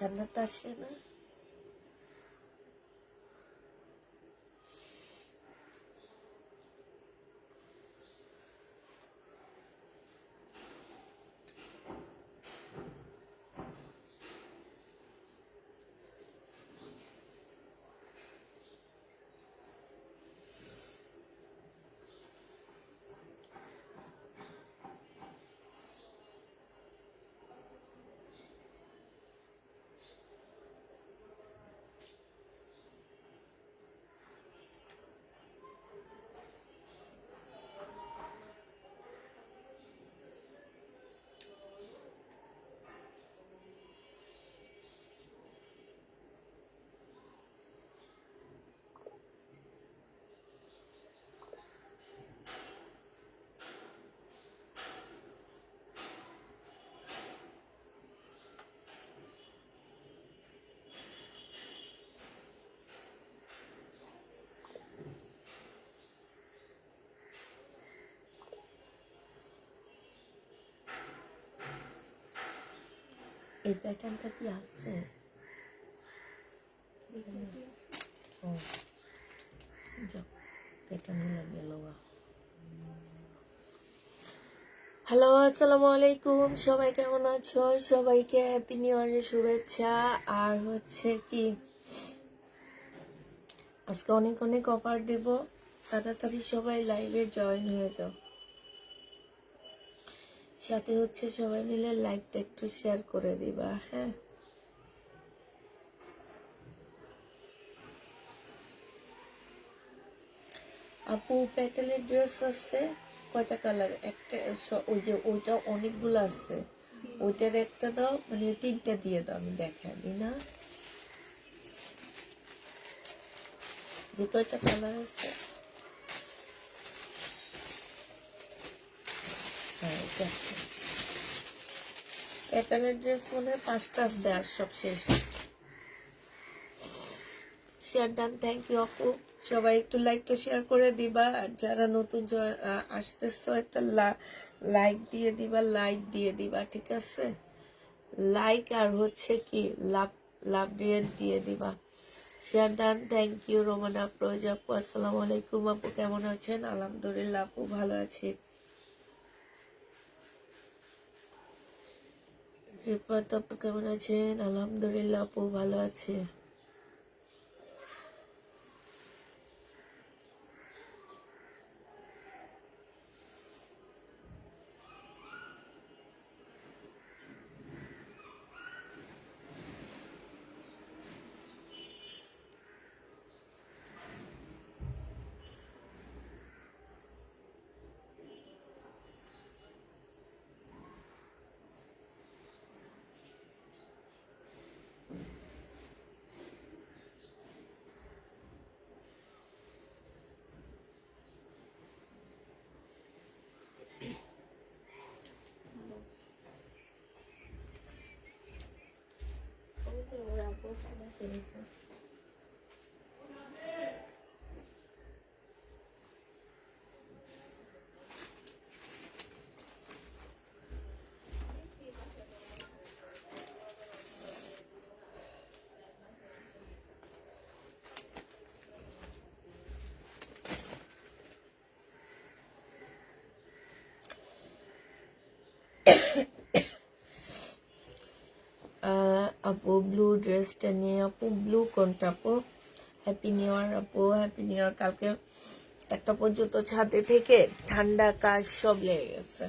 ঠান্ডাটা আসছে না? এই প্যাটার্নটা কি আছে? ও যাক, প্যাটার্ন গেল। হ্যালো, আসসালামু আলাইকুম। সবাই কেমন আছো? সবাইকে হ্যাপি নিউ ইয়ারের শুভেচ্ছা। আর হচ্ছে কি, আজকে অনেক অনেক অফার দেব, তাড়াতাড়ি সবাই লাইভে জয়েন হয়ে যাও। সাথে হচ্ছে সবাই মিলে লাইভটা একটু শেয়ার করে দিবা। হ্যাঁ, আপু প্যাটেলের ড্রেস আছে কয়টা কালার? একটা, ওই যে ওইটা অনেকগুলো আছে, ওইটার একটা দাও, মানে তিনটা দিয়ে দাও, আমি দেখাই দিই না যে কয়টা কালার আছে। হ্যাঁ, প্যাটার্নের ড্রেস মনে হয় 5টা আছে, আর সব শেষ। শেয়ার ডান, থ্যাংক ইউ আপু। সবাই একটু লাইকটা শেয়ার করে দিবা, আর যারা নতুন আসতেছো একটা লাইক দিয়ে দিবা, লাইক দিয়ে দিবা, ঠিক আছে? লাইক আর হচ্ছে কি লাভ লাভ দিয়ে দিবা। Share done, thank you. Romana Afroz আপু, আসসালামু আলাইকুম আপু, কেমন আছেন? আলহামদুলিল্লাহ আপু, ভালো আছি। রিফাত আপু কেমন আছেন? আলহামদুলিল্লাহ আপু, ভালো আছে। আপু ব্লু ড্রেসটা নিয়ে, আপু ব্লু কোনটা আপু? হ্যাপি নিউ ইয়ার আপু, হ্যাপি নিউ ইয়ার। কালকে একটা পর্যন্ত ছাদে থেকে ঠান্ডা কাজ সব লেগে গেছে।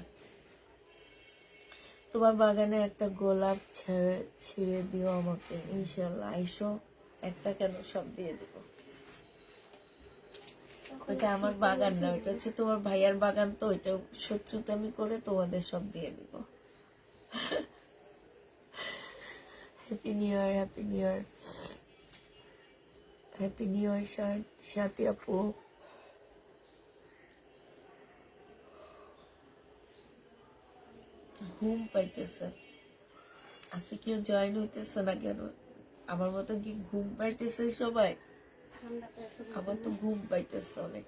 তোমার বাগানে একটা গোলাপ ছিঁড়ে দিও আমাকে, ইনশাল্লাহ। আইসো, একটা কেন, সব দিয়ে দিব। ওইটা আমার বাগান না, ওইটা হচ্ছে তোমার ভাইয়ার বাগান, তো ওইটা শত্রুতামি করে তোমাদের সব দিয়ে দিব। Happy new year, happy new year, happy new ইয়ার সাথী আপু। ঘুম পাইতেছে, আজকে কেউ জয়েন হইতেছে না কেন? আমার মতো কি ঘুম পাইতেছে সবাই? আমার তো ঘুম পাইতেছে অনেক।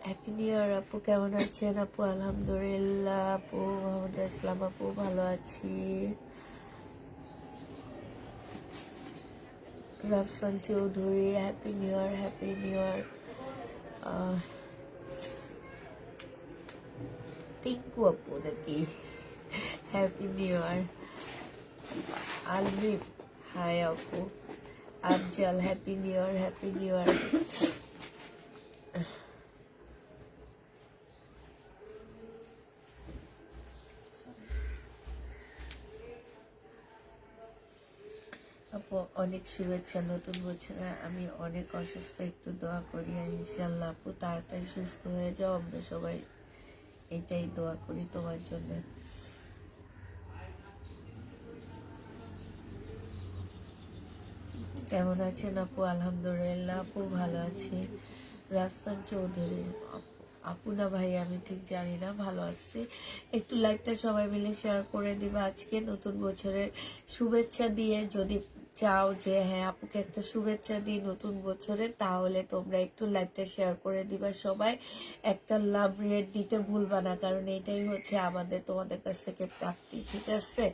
হ্যাপি নিউ ইয়ার আপু, কেমন আছেন আপু? আলহামদুলিল্লাহ আপু, মোহাম্মদ ইসলাম আপু, ভালো আছি। Rafsan Chowdhury, happy new year, happy new ইয়ার। টিঙ্কু আপু নাকি? হ্যাপি নিউ ইয়ার। আলমিন, হাই আপু। Afzal, happy new year, happy new ইয়ার। আপু অনেক শুভেচ্ছা নতুন বছরে। আমি অনেক অসুস্থ, একটু দোয়া করি ইনশাল্লাহ আপু তাড়াতাড়ি সুস্থ হয়ে যাও। আমরা সবাই এটাই দোয়া করি তোমার জন্য। কেমন আছেন আপু? আলহামদুলিল্লাহ আপু, ভালো আছি। রাফসান চৌধুরী আপু না ভাই, আমি ঠিক জানি না, ভালো আছি। একটু লাইভটা সবাই মিলে শেয়ার করে দিবা। আজকে নতুন বছরের শুভেচ্ছা দিয়ে যদি চাও যে হ্যাঁ আপুকে একটা শুভেচ্ছা দিই নতুন বছরে, তাহলে তোমরা একটু লাইভটা শেয়ার করে দিবা সবাই। একটা লাভ রেট দিতে ভুলবা না, কারণ এটাই হচ্ছে আমাদের তোমাদের কাছ থেকে প্রাপ্তি, ঠিক আছে?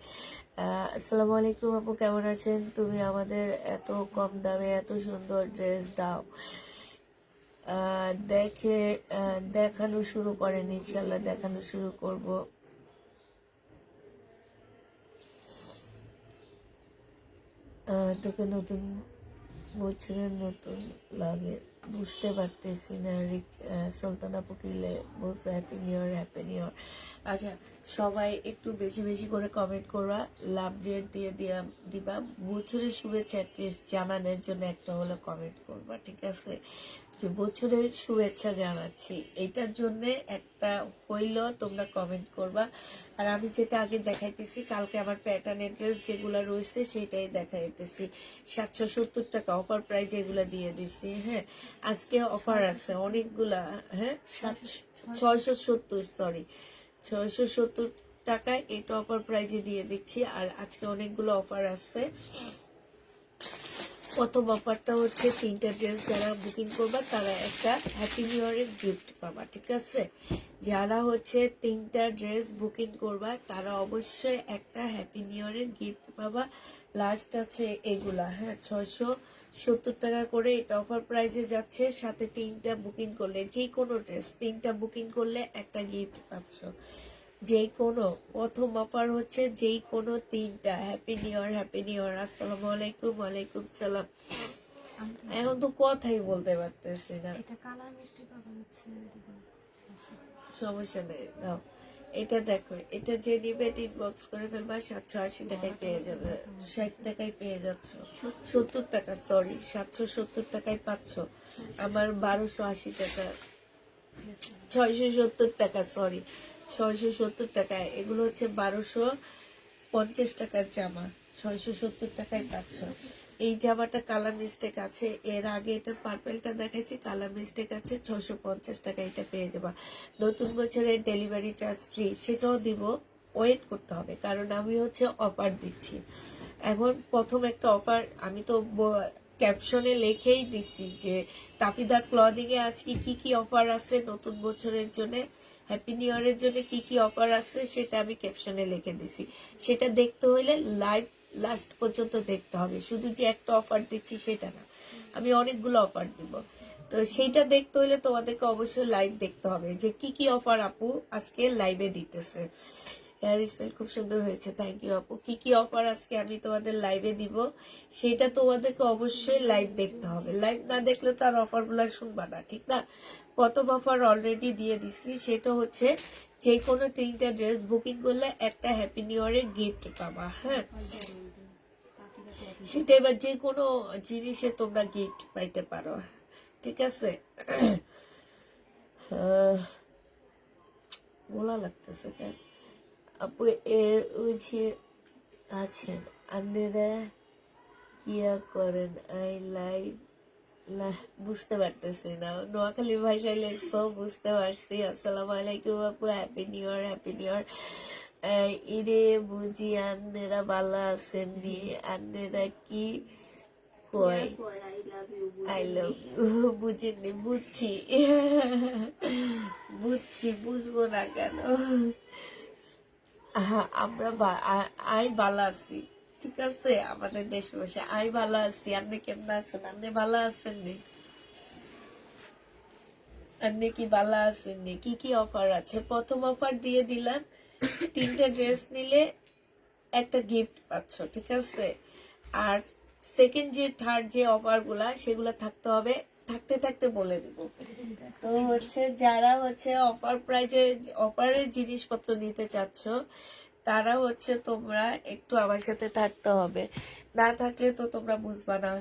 আসসালামু আলাইকুম আপু, কেমন আছেন? তুমি আমাদের এত কম দামে এত সুন্দর ড্রেস দাও। দেখানো শুরু করেন, ইনশাল্লাহ দেখানো শুরু করব। তোকে নতুন বছরের নতুন লাগে বুঝতে পারতেছি না। সুলতানা পুকিলে বলছে happy new year, happy new ইয়ার। আচ্ছা, সবাই একটু বেশি বেশি করে কমেন্ট করবা, লাভ রেট দিয়ে দিবা। বছরের শুভেচ্ছা অ্যাটলিস্ট জানানোর জন্য একটা হলো কমেন্ট করবা, ঠিক আছে? যে বছরের শুভেচ্ছা জানাচ্ছি এটার জন্য একটা হইল তোমরা কমেন্ট করবা। আর আমি যেটা আগে দেখাইতেছি, কালকে আমার প্যাটার্নের ড্রেস যেগুলো রয়েছে সেটাই দেখাইতেছি। 770 টাকা অফার প্রাইস এগুলা দিয়ে দিছি। হ্যাঁ, আজকে অফার আছে অনেকগুলা। হ্যাঁ, 670, সরি 670 টাকায় এটা অফার প্রাইজে দিয়ে দিচ্ছি। আর আজকে অনেকগুলো অফার আছে। প্রথম অফারটা হচ্ছে 3টা ড্রেস যারা বুকিং করবা তারা একটা হ্যাপি নিউ ইয়ারের গিফট পাবা, ঠিক আছে? যারা হচ্ছে 3টা ড্রেস বুকিং করবা তারা অবশ্যই একটা হ্যাপি নিউ ইয়ারের গিফট পাবা। লাস্ট আছে এগুলা। হ্যাঁ, 670 টাকা করে এটা অফার প্রাইসে যাচ্ছে। সাথে 3টা বুকিং করলে, যে কোনো ড্রেস 3টা বুকিং করলে একটা গিফট পাচ্ছ। যে কোনো প্রথম অফার হচ্ছে যেই কোনো 3টা। Happy new year, happy new ইয়ার। আসসালামু আলাইকুম। ওয়ালাইকুম সালাম। এখন তো কথাই বলতে পারতেছি না। সমস্যা নেই, দাও। এটা দেখো, এটা যে নিবে ইনবক্স করে ফেলবা। 780 টাকায় পেয়ে যাবে, 60 টাকায় পেয়ে যাচ্ছ। 70 টাকা, সরি 770 টাকায় পাচ্ছ। আমার 1280 টাকা, 670 টাকা, সরি 670 টাকায়। এগুলো হচ্ছে 1250 টাকার জামা, 670 টাকায় পাচ্ছ। এই জামাটা কালার মিস্টেক আছে, এর আগে এটা পার্পেলটা দেখাইছি, কালার মিস্টেক আছে। 650 টাকা এটা পেয়ে যাবা। নতুন বছরের ডেলিভারি চার্জ ফ্রি, সেটাও দিব। ওয়েট করতে হবে, কারণ আমি হচ্ছে অফার দিচ্ছি। এখন প্রথম একটা অফার আমি তো ক্যাপশনে লিখেই দিছি যে তাপিদার ক্লদিং এ আজকে কি কি অফার আছে নতুন বছরের জন্য, হ্যাপি নিউ ইয়ারের জন্য কি কি অফার আছে সেটা আমি ক্যাপশনে লিখে দিছি। সেটা দেখতে হইলে লাইভ লাস্ট পর্যন্ত দেখতে হবে। শুধু যে একটা অফার দিচ্ছি সেটা না, আমি অনেকগুলো অফার দিব। তো সেইটা দেখতে হইলে তোমাদেরকে অবশ্যই লাইভ দেখতে হবে যে কি কি অফার আপু আজকে লাইভে দিতেছে। হেয়ার স্টাইল খুব সুন্দর হয়েছে, থ্যাংক ইউ আপু। কি কি অফার আজকে আমি তোমাদের লাইভে দিব সেটা তোমাদেরকে অবশ্যই লাইভ দেখতে হবে। লাইভ না দেখলে তার অফার গুলা শুনবা না, ঠিক না? প্রথম অফার অলরেডি দিয়ে দিচ্ছি, সেটা হচ্ছে যে কোনো 3টা ড্রেস বুকিং করলে একটা হ্যাপি নিউ ইয়ারের গিফট পাবা। হ্যাঁ, সেটা এবার যে কোনো জিনিসে তোমরা গিফট পাইতে পারো, ঠিক আছে? গোলা লাগতেছে কেন আপু? এর ওই যে আছেন আপনারা কিয়া করেন আই লাইক, বুঝতে পারতেছি না। নোয়াখালী ভাষায় লেখছো, বুঝতে পারছি। আসসালামু আলাইকুম আপু, happy new year, happy new year. ইরে বুঝি আন্নেরা বালা আছেন নি? আন্নেরা কি কই I love you I love you বুঝিনি, বুঝছি বুঝছি, বুঝবো না কেন। আমরা আই ভালো আছি, ঠিক আছে। আমাদের দেশে বসে আই ভালো আছি। আপনি কেমন আছেন? আপনি ভালো আছেন নি? আপনি কি ভালো আছেন নি? কি কি অফার আছে? প্রথম অফার দিয়ে দিলাম, 3টা ড্রেস নিলে একটা গিফট পাচ্ছ, ঠিক আছে। আর সেকেন্ড যে থার্ড যে অফার গুলা সেগুলা থাকতে হবে, থাকতে থাকতে বলে দিব। তো হচ্ছে যারা হচ্ছে অফার প্রাইজে অফারের জিনিসপত্র নিতে চাচ্ছ, তারা হচ্ছে তোমরা একটু আমার সাথে থাকতে হবে, না থাকলে তো তোমরা বুঝবা না।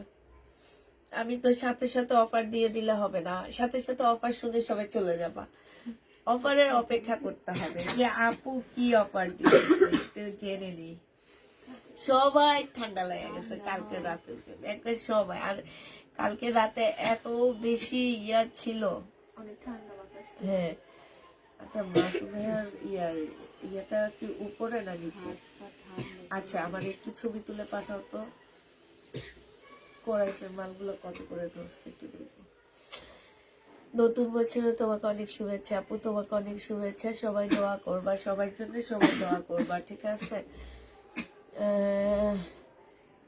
আমি তো সাথে সাথে অফার দিয়ে দিলে হবে না, সাথে সাথে অফার শুনে সবাই চলে যাবা। অফারের অপেক্ষা করতে হবে যে আপু কি অফার দিয়েছে একটু জেনে নি। সবাই ঠান্ডা লেগে গেছে কালকে রাতের জন্য, একবার সবাই। আর কালকে রাতে এত বেশি ইয়া ছিল, অনেক ঠান্ডা বাতাস। হ্যাঁ। আচ্ছা মাসুম ভাইয়ার ইয়াটা কি উপরে না নিচে? আচ্ছা আমার একটু ছবি তুলে পাঠাও তো, কোরাইশের মালগুলো কত করে ধরছে একটু দেখবো। নতুন বছরে তোমাকে অনেক শুভেচ্ছা আপু, তোমাকে অনেক শুভেচ্ছা। সবাই দোয়া করবা, সবার জন্য সবাই দোয়া করবা, ঠিক আছে।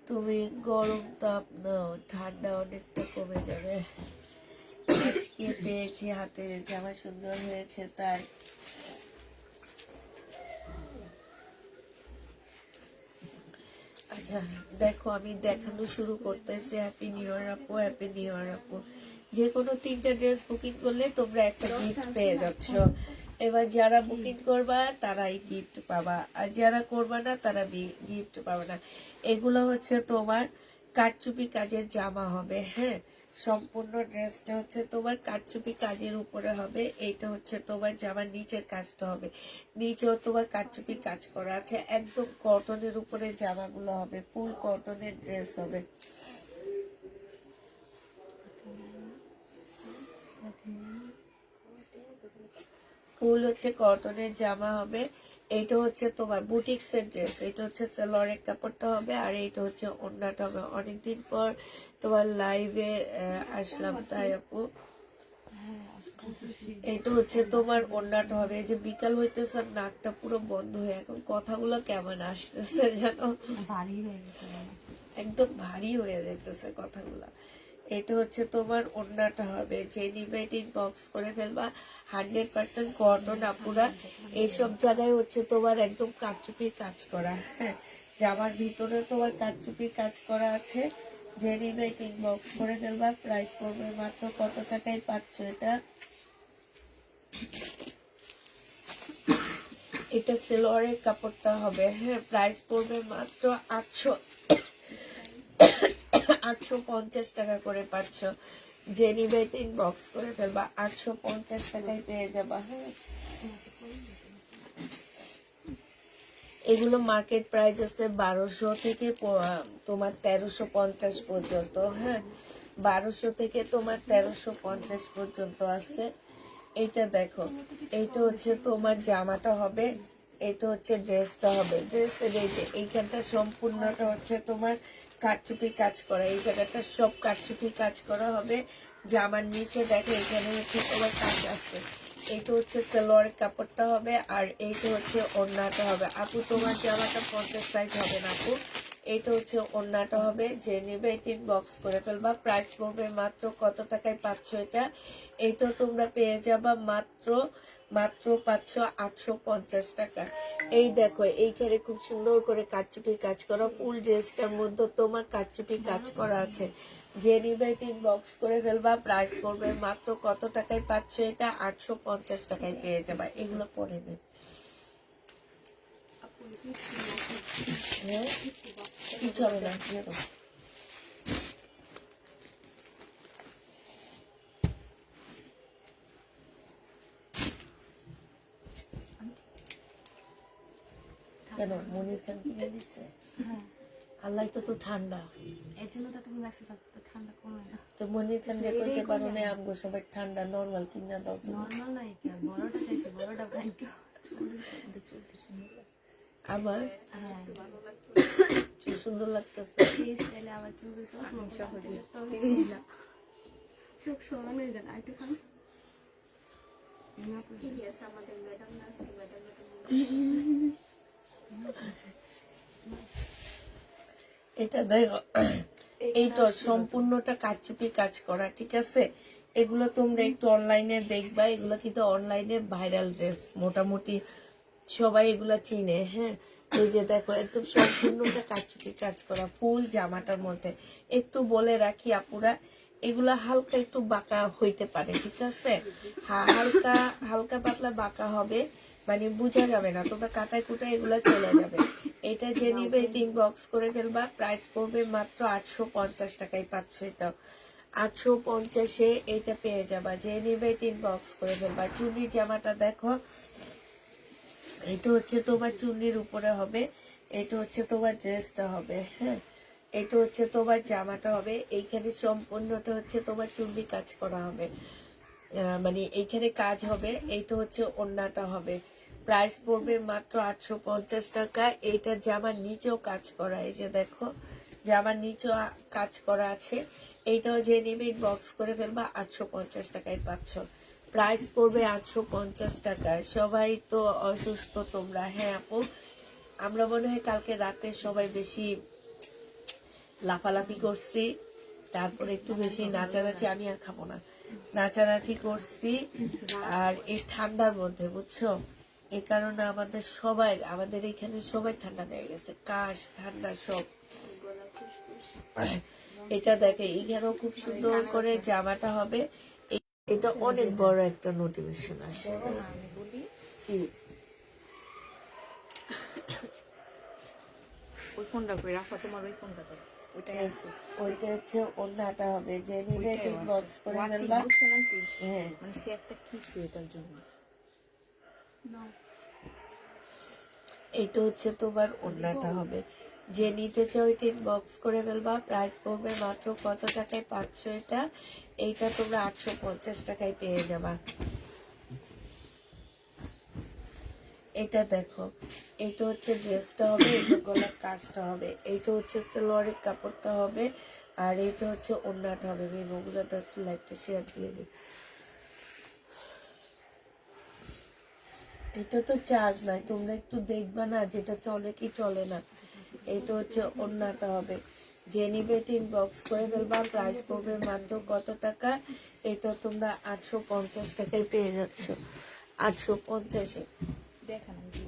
তুমি গরম তাপ নাও, ঠান্ডা অনেকটা কমে যাবে। আজকে পেয়েছি হাতের জামা, সুন্দর হয়েছে তাই। আচ্ছা দেখো আমি দেখানো শুরু করতেছি। হ্যাপি নিউ ইয়ার আপু, হ্যাপি নিউ ইয়ার আপু। যে কোনো 3টা ড্রেস বুকিং করলে তোমরা একটা গিফট পেয়ে যাচ্ছ। এবার যারা বুকিং করবা তারাই গিফট পাবা, আর যারা করবা না তারা গিফট পাবে না। এগুলো হচ্ছে তোমার কারচুপি কাজের জামা হবে, হ্যাঁ। সম্পূর্ণ ড্রেসটা হচ্ছে তোমার কারচুপি কাজের উপরে হবে। এইটা হচ্ছে তোমার জামার নিচের কাজটা হবে, নিচেও তোমার কারচুপি কাজ করা আছে। একদম কটনের উপরে জামাগুলো হবে, ফুল কটনের ড্রেস হবে। ফুল হচ্ছে কটনের জামা হবে। এইটা হচ্ছে তোমার বুটিক্সের ড্রেস, এটা হচ্ছে সালোয়ারের কাপড়টা হবে, আর এইটা হচ্ছে ওড়নাটা হবে। অনেকদিন পর তোমার লাইভে আসলাম তাই আপু। এটা হচ্ছে তোমার ওড়নাটা হবে। এই যে বিকাল হইতেছে, নাকটা পুরো বন্ধ হয়ে এখন কথাগুলো কেমন আসতেছে যেন ভারী হয়ে গেছে, একদম ভারী হয়ে যাইতেছে কথাগুলা। এটা হচ্ছে তোমার ওড়নাটা হবে, যে নিবেটিং বক্স করে ফেলবা। 100% কটন আপুরা। এইসব জায়গায় হচ্ছে তোমার একদম কারচুপির কাজ করা, হ্যাঁ। জামার ভিতরে তোমার কারচুপির কাজ করা আছে। যে নিবেটিং বক্স করে ফেলবা। প্রাইস পড়বে মাত্র কত টাকায় পাচ্ছ এটা? এটা সেলোয়ারের কাপড়টা হবে, হ্যাঁ। প্রাইস পড়বে মাত্র 850 টাকা করে পাচ্ছ। জেনি বেটিং বক্স করে ফেলবা, 850 টাকায় পেয়ে যাবা, হ্যাঁ। এগুলো মার্কেট প্রাইস আছে 1200 থেকে তোমার 1350 পর্যন্ত, হ্যাঁ। 1200 থেকে তোমার 1350 পর্যন্ত আছে। এইটা দেখো, এইটা হচ্ছে তোমার জামাটা হবে, এটা হচ্ছে ড্রেসটা হবে। ড্রেসের এই যে এইখানটা সম্পূর্ণটা হচ্ছে তোমার কারচুপি কাজ করা, এই জায়গাটা সব কারচুপি কাজ করা হবে। জামার নিচে দেখো এখানে হচ্ছে তোমার কাজ আছে। এইটা হচ্ছে সালোয়ারের কাপড়টা হবে, আর এইটা হচ্ছে ওড়নাটা হবে। আপু তোমার জামাটা 50 সাইজ হবে না আপু, এইটা হচ্ছে ওড়নাটা হবে। যে নেবে বক্স করে ফেলবা। প্রাইস পড়বে মাত্র কত টাকায় পাচ্ছ এটা? এইটা তোমরা পেয়ে যাবা মাত্র পাচ্ছ 850 টাকা। এই দেখো এইখানে খুব সুন্দর করে কারচুপি কাজ করা, ফুল ড্রেসটার মধ্যে তোমার কারচুপি কাজ করা আছে। যে নিবে বক্স করে ফেলবা। প্রাইস পড়বে মাত্র কত টাকায় পাচ্ছ এটা? 850 টাকায় পেয়ে যাবা। এগুলো পরে নে, হ্যাঁ কিছু হবে না। কেন মনির খান কিনে দিচ্ছে? আল্লাহ তো ঠান্ডা, এর জন্য তো তুমি লাগছে, তো ঠান্ডা কমে না। তো মনির খান যে কইতে পারো না আমগো সবাই ঠান্ডা নরমাল কিনা দাও তো। নরমাল নাই, বড়টা চাইছি, বড়টা ভাইকে আবার সুন্দর লাগতেছে। এই স্টাইলে আবার চুল সহজে চোখ সমান হয়ে যান একটু খান। ঠিক আছে আমাদের ম্যাডাম না আছে ম্যাডাম এটা দেখো, এইটা সম্পূর্ণটা কারচুপি কাজ করা, ঠিক আছে। এগুলো তোমরা একটু অনলাইনে দেখবা, এগুলো কিন্তু অনলাইনে ভাইরাল ড্রেস, মোটামুটি সবাই এগুলা চিনে। হ্যাঁ, এই যে দেখো একদম সম্পূর্ণটা কারচুপি কাজ করা ফুল জামাটার মধ্যে। একটু বলে রাখি আপুরা, এগুলা হালকা একটু বাঁকা হইতে পারে, ঠিক আছে। হালকা হালকা পাতলা বাঁকা হবে, মানে বোঝা যাবে না, তোমরা কাটায় কুটায় এগুলা চলে যাবে। এটা যে নিবে ইনবক্স করে ফেলবা, প্রাইস পড়বে মাত্র 850 টাকায় পাচ্ছ। এটা 850-এ এটা পেয়ে যাবা, যে নিবে ইনবক্স করে ফেলবা। চুন্নির জামাটা দেখো, এটা হচ্ছে তোমার চুন্নির উপরে হবে, এটা হচ্ছে তোমার ড্রেসটা হবে। হ্যাঁ, এটা হচ্ছে তোমার জামাটা হবে, এইখানে সম্পূর্ণটা হচ্ছে তোমার চুন্নি কাজ করা হবে, মানে এইখানে কাজ হবে। এইটা হচ্ছে ওড়নাটা হবে, প্রাইস পড়বে মাত্র 850 টাকা। এইটার জামার নিচেও কাজ করা, এই যে দেখো জামার নিচেও কাজ করা আছে। এইটাও যে নিবে বক্স করে ফেলবা, 850 টাকায় পাচ্ছ। প্রাইস পড়বে 850 টাকায়। সবাই তো অসুস্থ তোমরা? হ্যাঁ আপু, আমরা মনে হয় কালকে রাতে সবাই বেশি লাফালাফি করছি, তারপরে একটু বেশি নাচানাচি, আমি আর খাবো না, নাচানাচি করছি। আর এই ঠান্ডার মধ্যে বুঝছো, এই কারণে আমাদের এখানে সবাই ঠান্ডা লেগে গেছে, কাশ ঠান্ডা সব। এটা দেখে এখানেও খুব সুন্দর করে জামাটা হবে। এটা অনেক বড় একটা নোটিফিকেশন আসে। আমি বলি কি? ওই ফোনটা করে রাখো, তোমার ওই ফোনটাতে ওইটাই আছে। ওইটা হচ্ছে ওড়নাটা হবে, যে নিবে ওইটাই বক্স করে ওয়াচিং ফেলবা। বুঝছেন আন্টি? হ্যাঁ, মানে সে একটা কিছু এটার জন্য। এইটা হচ্ছে তোমার ওড়নাটা হবে, যে নিতে চাও ওইটা বক্স করে ফেলবা। প্রাইস পড়বে মাত্র কত টাকায় পাচ্ছ এটা? এইটা তোমরা 850 টাকায় পেয়ে যাবা। এটা দেখো, এইটা হচ্ছে ড্রেসটা হবে, এইটা গলার কাজটা হবে, এইটা হচ্ছে সালোয়ারের কাপড়টা হবে, আর এইটা হচ্ছে ওড়নাটা হবে। আমি ওগুলো তো একটু লাইভটা শেয়ার দিয়ে দিই। এটা তো চার্জ নাই, তোমরা একটু দেখবা না যেটা চলে কি চলে না। এটা হচ্ছে ওড়নাটা হবে, যে নিবে বক্স করে ফেলবা। প্রাইস পড়বে মাত্র কত টাকা? এটা তোমরা 850 টাকায় পেয়ে যাচ্ছ, 850-এ। দেখেন আমি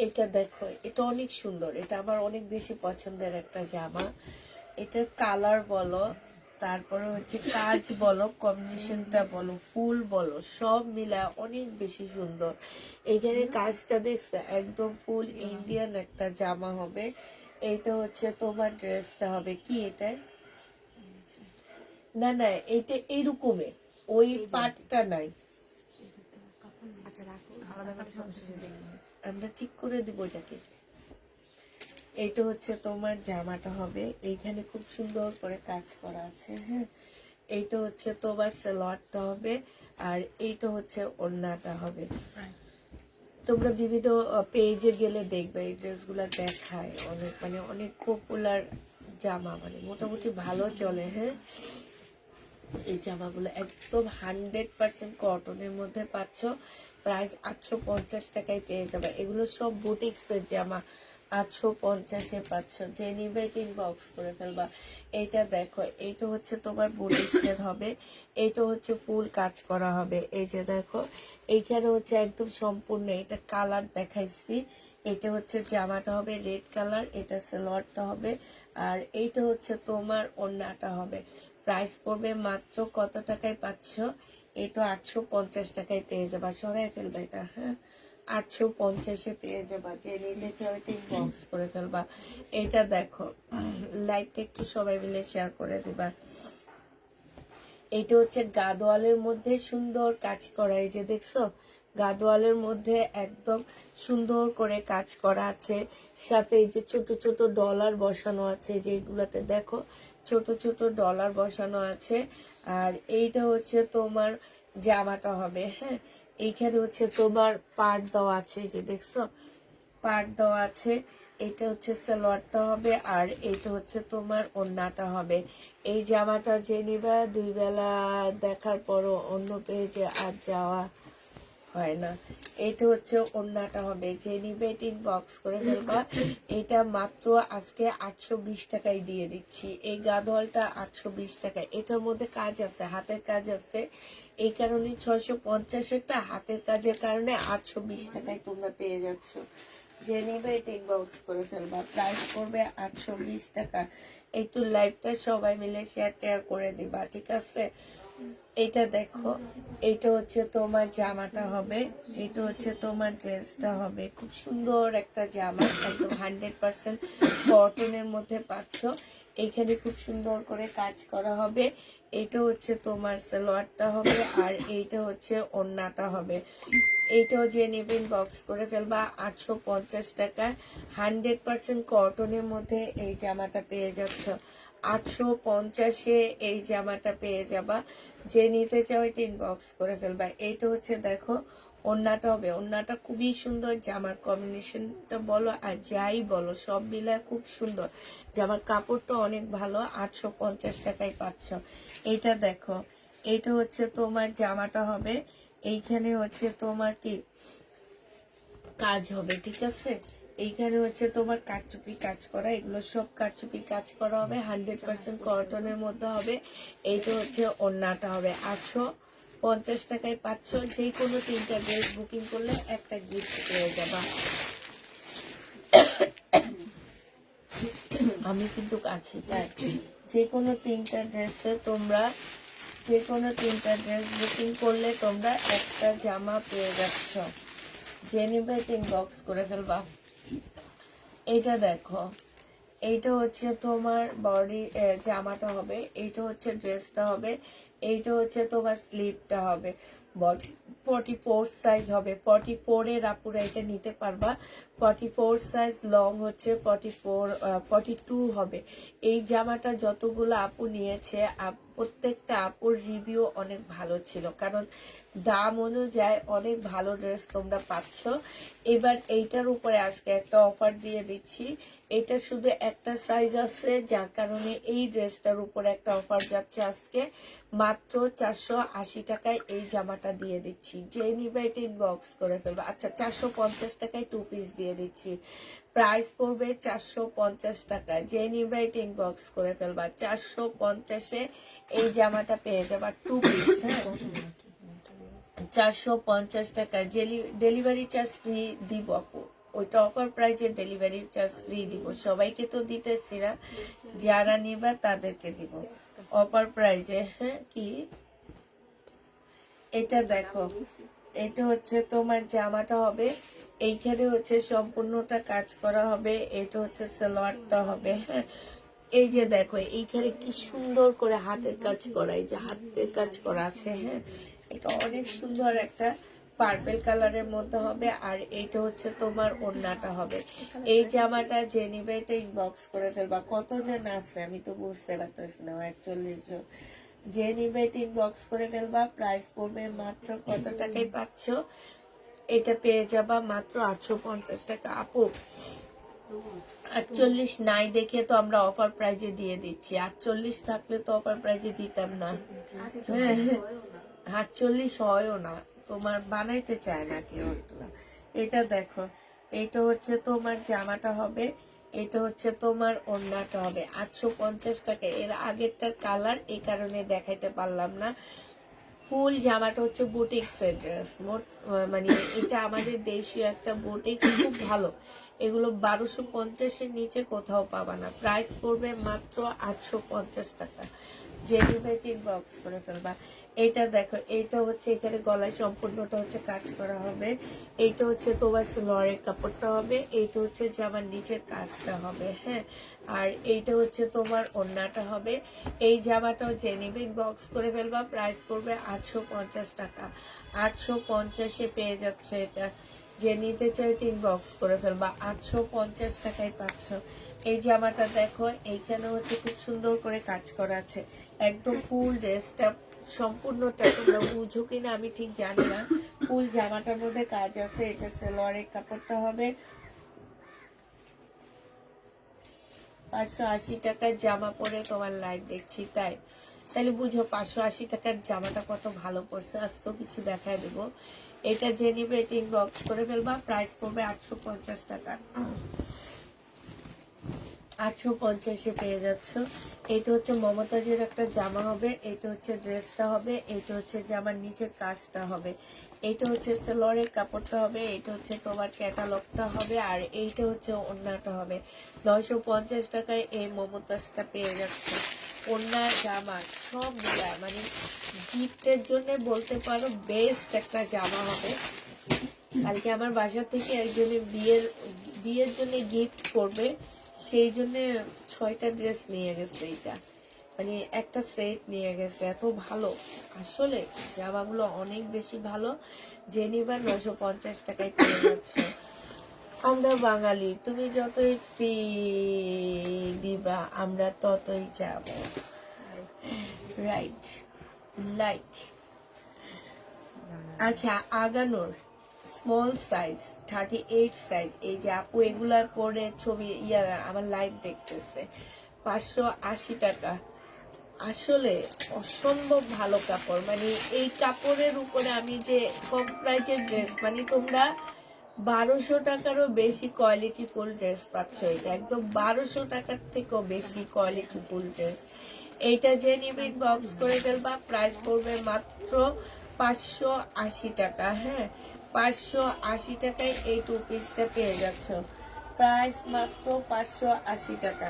এটা দেখো, এটা অনেক সুন্দর, এটা আমার অনেক বেশি পছন্দের একটা জামা। এটার কালার বলো, তারপরে হচ্ছে কাজ বলো, কম্বিনেশনটা বলো, ফুল বলো, সব মিলা অনেক বেশি সুন্দর। এখানে কাজটা দেখছে, একদম ফুল ইন্ডিয়ান একটা জামা হবে। এইটা হচ্ছে তোমার ড্রেসটা হবে। কি এটা? না না, এটা এরকমের, ওই পাটটা নাই, আচ্ছা রাখো, আলাদা করে সমস্যা দেখবেন। আমরা ঠিক করে দিব এটাকে। এইটা হচ্ছে তোমার জামাটা হবে, এইখানে খুব সুন্দর করে কাজ করা আছে। হ্যাঁ, এইটা হচ্ছে তোমার সালোয়ারটা হবে, আর এইটা হচ্ছে ওড়নাটা হবে। তোমরা বিভিন্ন পেজে গেলে দেখবে এই ড্রেসগুলো দেখায় অনেক, মানে অনেক পপুলার জামা, মানে মোটামুটি ভালো চলে। হ্যাঁ, এই জামাগুলো একদম 100% কটনের মধ্যে পাচ্ছ। প্রাইস 850 টাকায় পেয়ে যাবে। এগুলো সব বুটিক্সের জামা, 850-এ পাচ্ছ। যে নিবে বক্স করে ফেলবা। এইটা দেখো, এইটা হচ্ছে তোমার বুটিক্সের হবে, এইটা হচ্ছে ফুল কাজ করা হবে। এই যে দেখো, এইখানে হচ্ছে একদম সম্পূর্ণ, এটা কালার দেখাইছি। এটা হচ্ছে জামাটা হবে রেড কালার, এটা সালোয়ারটা হবে, আর এইটা হচ্ছে তোমার ওড়নাটা হবে। প্রাইস পড়বে মাত্র কত টাকায় পাচ্ছ? এটা 850 টাকায় পেয়ে যাবা। সরাই ফেলবা এটা। হ্যাঁ, 850-এ পেয়ে যাবা। যে নিলে বক্স করে ফেলবা। এটা দেখো, লাইভটা একটু সবাই মিলে শেয়ার করে দিবা। এটা হচ্ছে গাদোয়ালের মধ্যে সুন্দর কাজ করা, এই যে দেখছো, গাদোয়ালের মধ্যে একদম সুন্দর করে কাজ করা আছে। সাথে এই যে ছোট ছোট ডলার বসানো আছে, যেগুলাতে দেখো ছোট ছোট ডলার বসানো আছে। আর এইটা হচ্ছে তোমার জামাটা হবে। হ্যাঁ, এইখানে হচ্ছে তোমার পাড় দেওয়া আছে, এই যে দেখছো পাড় দেওয়া আছে। এটা হচ্ছে সালোয়ারটা হবে, আর এইটা হচ্ছে তোমার ওড়নাটা হবে। এই জামাটা যে নিবা 2 বেলা দেখার পরও অন্য পেজে আর যাওয়া হয় না। এটা হচ্ছে ওড়নাটা হবে, যে নিবে বক্স করে ফেলবা। এটা মাত্র আজকে 820 টাকায় দিয়ে দিচ্ছি। এই গাদোয়ালটা 820 টাকায়। এটার মধ্যে কাজ আছে, হাতের কাজ আছে, এই কারণে 650 একটা হাতের কাজের কারণে 820 টাকায় তোমরা পেয়ে যাচ্ছ। যে নিবে বক্স করে ফেলবা। প্রাইস পড়বে 820 টাকা। একটু লাইভটা সবাই মিলে শেয়ার করে দিবা, ঠিক আছে? এটা দেখো, এটা হচ্ছে তোমার জামাটা হবে, এটা হচ্ছে তোমার ড্রেসটা হবে। খুব সুন্দর একটা জামা, একদম 100% কটনের মধ্যে পাচ্ছ। এইখানে খুব সুন্দর করে কাজ করা হবে। এটা হচ্ছে তোমার সালোয়ারটা হবে, আর এইটা হচ্ছে ওড়নাটা হবে। এইটাও যে নেবেন বক্স করে ফেলবা। 850 টাকা 100% কটনের মধ্যে এই জামাটা পেয়ে যাচ্ছ। 850-এ এই জামাটা পেয়ে যাবা। যে নিতে চাও এটা ইনবক্স করে ফেলবা। এইটা হচ্ছে দেখো ওড়নাটা হবে, ওড়নাটা খুবই সুন্দর, জামার কম্বিনেশনটা বলো আর যাই বলো সব মিলায় খুব সুন্দর। জামার কাপড়টা অনেক ভালো, 850 টাকায় পাচ্ছ। এইটা দেখো, এইটা হচ্ছে তোমার জামাটা হবে। এইখানে হচ্ছে তোমার কি কাজ হবে, ঠিক আছে? এইখানে হচ্ছে তোমার কারচুপি কাজ করা, এগুলো সব কারচুপি কাজ করা হবে, 100% কটনের মধ্যে হবে। এইটা হচ্ছে ওড়নাটা হবে। 850 টাকায় পাচ্ছ। যে কোনো 3টা ড্রেস বুকিং করলে একটা গিফট পেয়ে যাবা। আমি কিন্তু আছি, তাই যে কোনো 3টা ড্রেসে তোমরা যে কোনো 3টা ড্রেস বুকিং করলে তোমরা একটা জামা পেয়ে যাচ্ছ। যে নিবে বক্স করে ফেলবা। এইটা দেখো, এইটা হচ্ছে তোমার বডি জামাটা হবে, এইটা হচ্ছে ড্রেসটা হবে, এইটা হচ্ছে তোমার স্লিভটা হবে। বডি 44 সাইজ হবে, 44 এর আপুরা এটা নিতে পারবা। 44 সাইজ, লং হচ্ছে 42 হবে। এই জামাটা যতগুলো আপু নিয়েছে প্রত্যেকটা আপুর রিভিউ অনেক ভালো ছিল, কারণ দাম অনুযায়ী অনেক ভালো ড্রেস তোমরা পাচ্ছ। এবার এইটার উপরে আজকে একটা অফার দিয়ে দিচ্ছি। এটা শুধু একটা সাইজ আছে, যার কারণে এই ড্রেসটার উপরে একটা অফার যাচ্ছে আজকে। মাত্র 480 টাকায় এই জামাটা দিয়ে দিচ্ছি। যে নিবে এটা ইনবক্স করে ফেলবে। আচ্ছা, 450 টাকায় 2 পিস দিয়ে দিচ্ছি। প্রাইস পড়বে 450 টাকা। যে নিবে এটা ইনবক্স করে ফেলবা। 450-এ এই জামাটা পেয়ে যাবা 2 পিস। হ্যাঁ, 450 টাকা। ডেলিভারি চার্জ ফ্রি দিব আপু, ওইটা অফার প্রাইজের ডেলিভারি চার্জ ফ্রি দিব। সবাইকে তো দিতেছি না, যারা নিবা তাদেরকে দিব অফার প্রাইজে। হ্যাঁ, কি এটা দেখো, এটা হচ্ছে তোমার জামাটা হবে। এইখানে হচ্ছে সম্পূর্ণটা কাজ করা হবে। এটা হচ্ছে সালোয়ারটা হবে। হ্যাঁ, এই যে দেখো এইখানে কি সুন্দর করে হাতের কাজ করা, এই যে হাতের কাজ করা আছে। হ্যাঁ, এটা অনেক সুন্দর একটা পার্পল কালারের মধ্যে হবে। আর এইটা হচ্ছে তোমার ওড়নাটা হবে। এই জামাটা যে নিবে এটা ইনবক্স করে ফেলবা। কত জন আছে আমি তো বুঝতে পারতেছি না, 41 জন। যে নিবে এটা ইনবক্স করে ফেলবা। প্রাইস পড়বে মাত্র কত টাকায় পাচ্ছ? এটা পেয়ে যাবা মাত্র 850 টাকা। আপু 48 নাই দেখে তো আমরা অফার প্রাইজে দিয়ে দিচ্ছি। 48 থাকলে তো অফার প্রাইজে দিতাম না। হ্যাঁ, 48 হয়ও না, তোমার বানাইতে চায় না কেউ। এটা দেখো, এটা হচ্ছে তোমার জামাটা হবে, এটা হচ্ছে তোমার ওড়নাটা হবে। 850 টাকা। এর আগেরটার কালার এই কারণে দেখাইতে পারলাম না। ফুল জামাটা হচ্ছে বুটিক্সের ড্রেস। মানে এটা আমাদের দেশীয় একটা বুটিক্স, খুব ভালো। এগুলো 1250-এর নিচে কোথাও পাবা না। প্রাইস পড়বে মাত্র 850 টাকা। যে বক্স করে ফেলবা। এইটা দেখো, এইটা হচ্ছে এখানে গলায় সম্পূর্ণটা হচ্ছে কাজ করা হবে। এইটা হচ্ছে তোমার সালোয়ারের কাপড়টা হবে। এইটা হচ্ছে জামার নিচের কাজটা হবে। হ্যাঁ, আর এইটা হচ্ছে তোমার ওড়নাটা হবে। এই জামাটাও যে নিবে বক্স করে ফেলবা। প্রাইস পড়বে 850 টাকা। 850-এ পেয়ে যাচ্ছে এটা। যে নিতে চাই বক্স করে ফেলবা। 850 টাকায় পাচ্ছ। এই জামাটা দেখো, এইখানে হচ্ছে খুব সুন্দর করে কাজ করা আছে। একদম ফুল ড্রেসটা সম্পূর্ণটা তোমরা বুঝো কিনা আমি ঠিক জানি না। ফুল জামাটার মধ্যে কাজ আছে। এটা সালোয়ারের কাপড়টা হবে 580 টাকার জামা পরে তোমার লাইভ দেখছি, তাহলে বুঝো 580 টাকার জামাটা কত ভালো পড়ছে। আজকেও কিছু দেখায় দেবো। এটা যে নিবে এটা ইনবক্স করে ফেলবা। প্রাইস পড়বে 850 টাকা। 850-এ পেয়ে যাচ্ছ। এটা হচ্ছে মমতাজের একটা জামা হবে, এটা হচ্ছে ড্রেসটা হবে, এটা হচ্ছে জামার নিচের কাজটা হবে, এটা হচ্ছে সালোয়ারের কাপড়টা হবে, এটা হচ্ছে তোমার ক্যাটালগটা হবে, আর এইটা হচ্ছে ওড়নাটা হবে। 950 টাকায় এই মমতাজটা পেয়ে যাচ্ছে। ওড়না জামা সব মিলা মানে গিফটের জন্য বলতে পারো বেস্ট একটা জামা হবে। কালকে আমার বাসা থেকে একজনের বিয়ের জন্য গিফট করবে, সেই জন্য 6টা ড্রেস নিয়ে গেছে। এটা মানে একটা সেট নিয়ে গেছে। এত ভালো আসলে জামাগুলো, অনেক বেশি ভালো। জেনিবার 950 টাকায় পেয়ে যাচ্ছে। আমরা বাঙালি, তুমি যতই ফ্রি দিবা আমরা ততই যাব। Right, like. আচ্ছা, আগানোর স্মল সাইজ 38 সাইজ, এই যে আপু এগুলার পরে ছবি আমার লাইভ দেখতেছে, 580 টাকা। আসলে অসম্ভব ভালো কাপড়। মানে এই কাপড়ের উপরে আমি যে কম প্রাইজের ড্রেস, মানে তোমরা 1200 টাকারও বেশি কোয়ালিটি ফুল ড্রেস পাচ্ছ। এটা একদম 1200 টাকার থেকেও বেশি কোয়ালিটি ফুল ড্রেস। এইটা যে নিবে বক্স করে ফেলবা। প্রাইস পড়বে মাত্র 580 টাকা। হ্যাঁ, 580 টাকায় এই 2 পিসটা পেয়ে যাচ্ছ। প্রাইস মাত্র 580 টাকা।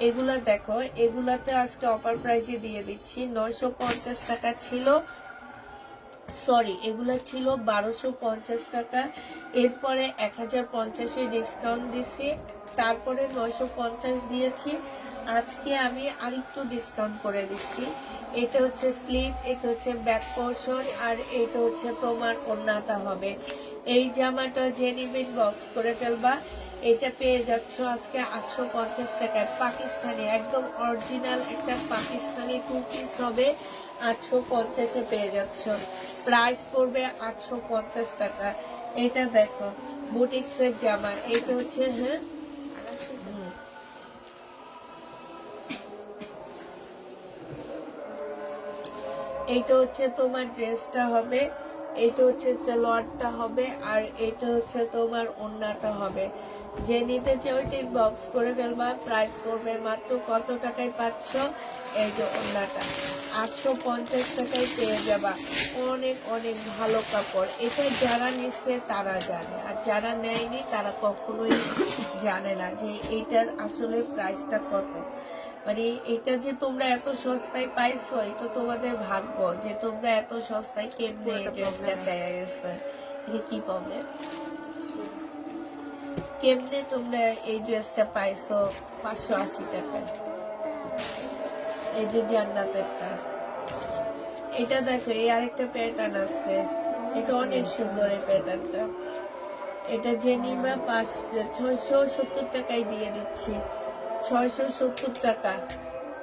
এগুলা দেখো, এগুলাতে আজকে অফার প্রাইসে দিয়ে দিচ্ছি। 950 টাকা ছিল, সরি এগুলা ছিল 1250 টাকা। এরপরে 1050-এ ডিসকাউন্ট দিছি, তারপরে 950 দিয়েছি। আজকে আমি আরেকটু ডিসকাউন্ট করে দিচ্ছি। এটা হচ্ছে স্লিভ, এটা হচ্ছে ব্যাক পোর্শন, আর এটা হচ্ছে তোমার ওড়নাটা হবে। এই জামাটা যে নিবেন বক্স করে ফেলবা। এটা পেয়ে যাচ্ছ আজকে 850 টাকায়। পাকিস্তানি একদম অরিজিনাল একটা পাকিস্তানি 2 পিস হবে, 850-এ পেয়ে যাচ্ছ। প্রাইস পড়বে 850 টাকা। এটা দেখো বুটিক্সের জামা, এটা হচ্ছে হ্যাঁ এইটা হচ্ছে তোমার ড্রেসটা হবে, এটা হচ্ছে সালোয়ারটা হবে, আর এটা হচ্ছে তোমার ওড়নাটা হবে। যে নিতে চাও ওইটা বক্স করে ফেলবা। প্রাইস পড়বে মাত্র কত টাকায় পাচ্ছ? এই যে ওড়নাটা 850 টাকায় পেয়ে যাবা। অনেক অনেক ভালো কাপড়। এটা যারা নিচ্ছে তারা জানে, আর যারা নেয়নি তারা কখনোই জানে না যে এইটার আসলে প্রাইসটা কত। মানে এটা যে তোমরা এত সস্তায় পাইছো, এটা তোমাদের ভাগ্য যে তোমরা এত সস্তায় কেমনে এই ড্রেসটা পেয়ে গেছে। এটা কি প্রবলেম? কেমনে তোমরা এই ড্রেসটা পাইছো 580 টাকায়? এই যে জান্নাতেরটা, এটা দেখো, এই আরেকটা প্যাটার্ন আছে, এটা অনেক সুন্দর এই প্যাটার্নটা। এটা যে নিবা 670 টাকায় দিয়ে দিচ্ছি। 670 টাকা,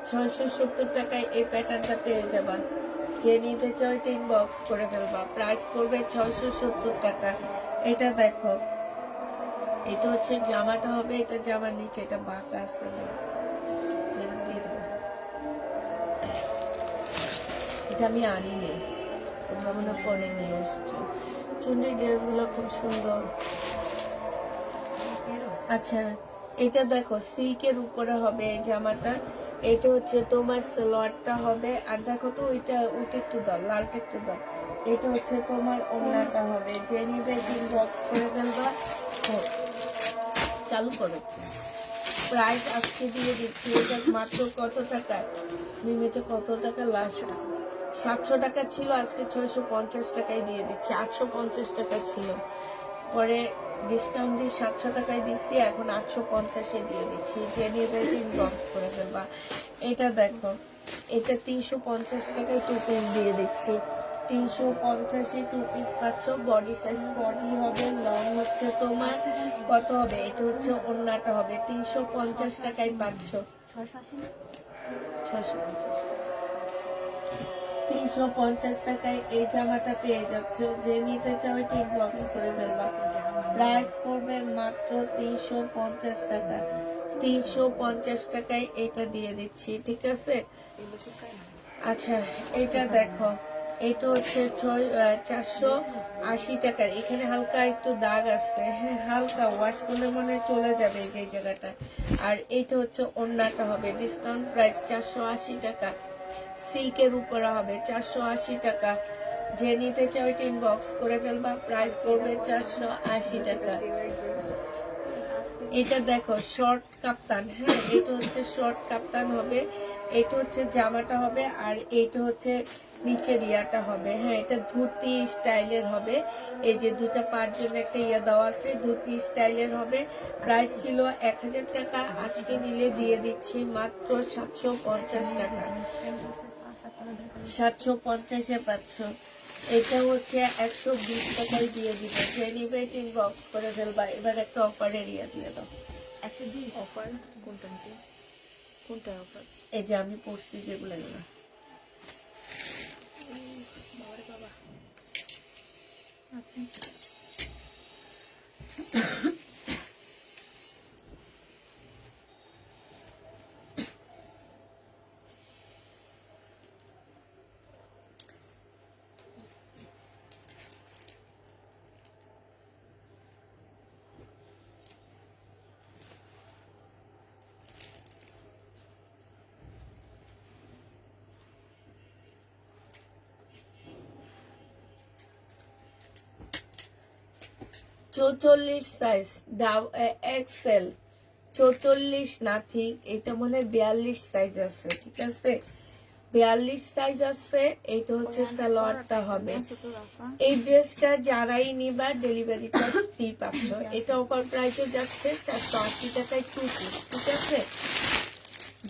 670 টাকায় এই প্যাটার্নটা পেয়ে যাবা। যে নিতে চাও এটা ইনবক্স করে ফেলবা। প্রাইস পড়বে 670 টাকা। এটা দেখো, এটা হচ্ছে জামাটা হবে, এটা জামার নিচে এটা বাঁকা আছে, এটা আমি আনিনি, তোমরা মনে করে নিয়ে এসছো। চুন্ডির ড্রেসগুলো খুব সুন্দর। আচ্ছা, এটা দেখো সিল্কের উপরে হবে এই জামাটা। এটা হচ্ছে তোমার সালোয়ারটা হবে, আর দেখো তো ওইটা একটু দাও, লালটা একটু দাও। এটা হচ্ছে তোমার ওড়নাটা হবে। যে নিবে বক্স করে ফেলবা। চালু করো। প্রাইস আজকে দিয়ে দিচ্ছি। এটা মাত্র কত টাকা লিমিটে, কত টাকা লাস্ট 700 টাকা ছিল, আজকে 650 টাকায় দিয়ে দিচ্ছি। 850 টাকা ছিল, পরে ডিসকাউন্ট দিয়ে 700 টাকায় দিচ্ছি, এখন 850-এ দিয়ে দিচ্ছি। যে নিবে বক্স করে ফেলবা। এটা দেখো, এটা 350 টাকায় 2 পিস দিয়ে দিচ্ছি। 350-এ 2 পিস পাচ্ছ। বডি সাইজ বডি হবে, লং হচ্ছে তোমার কত হবে, এটা হচ্ছে ওড়নাটা হবে। 350 টাকায় পাচ্ছ। 650 350 টাকায় এই জামাটা পেয়ে যাচ্ছ। যে নিতে চাও এটা ইনবক্স করে ফেলবা। প্রাইস পড়বে মাত্র 350 টাকা। 350 টাকায় এটা দিয়ে দিচ্ছি, ঠিক আছে? আচ্ছা, এটা দেখো, এটা হচ্ছে 480 টাকার। এখানে হালকা একটু দাগ আছে, হ্যাঁ, হালকা ওয়াশ করলে মনে হয় চলে যাবে যে জায়গাটা। আর এটা হচ্ছে ওড়নাটা হবে ডিসকাউন্ট প্রাইস 480 টাকা। সিল্কের উপরে হবে 480 টাকা। যে নিতে চাও এটা ইনবক্স করে ফেলবা। প্রাইস পড়বে 480 টাকা। এটা দেখো শর্ট কাপ্তান, হ্যাঁ, এটা হচ্ছে শর্ট কাপ্তান হবে। এটা হচ্ছে জামাটা হবে আর এটা হচ্ছে নিচের ইয়াটা হবে, হ্যাঁ, এটা ধুতি স্টাইলের হবে। এই যে দুটা পাঁচ জন্য একটা ইয়া দেওয়া আছে, ধুতি স্টাইলের হবে। প্রাইস ছিল 1000 টাকা, আজকে নিলে দিয়ে দিচ্ছি মাত্র 750 টাকা। 750-এ পাচ্ছ। এটা হচ্ছে 120 টাকায় দিয়ে দিবে। যে নিবে ইনবক্স করে ফেলবা। এবার একটা অফার এরিয়া দিয়ে দাও। 120 অফার কোনটা? কোনটা অফার? এই যে আমি পড়ছি যেগুলো, এগুলো বাবারে বাবা। আপনি চৌচল্লিশ সাইজ এক্সেল। 44 না, ঠিক এটা মনে হয় 42 সাইজ আছে, ঠিক আছে? 42 সাইজ আছে। এইটা হচ্ছে সালোয়ারটা হবে। এই ড্রেসটা যারাই নিবা ডেলিভারি চার্জ ফ্রি পাচ্ছ। এটা অফার প্রাইসে যাচ্ছে 480 টাকায় 2 পিস, ঠিক আছে?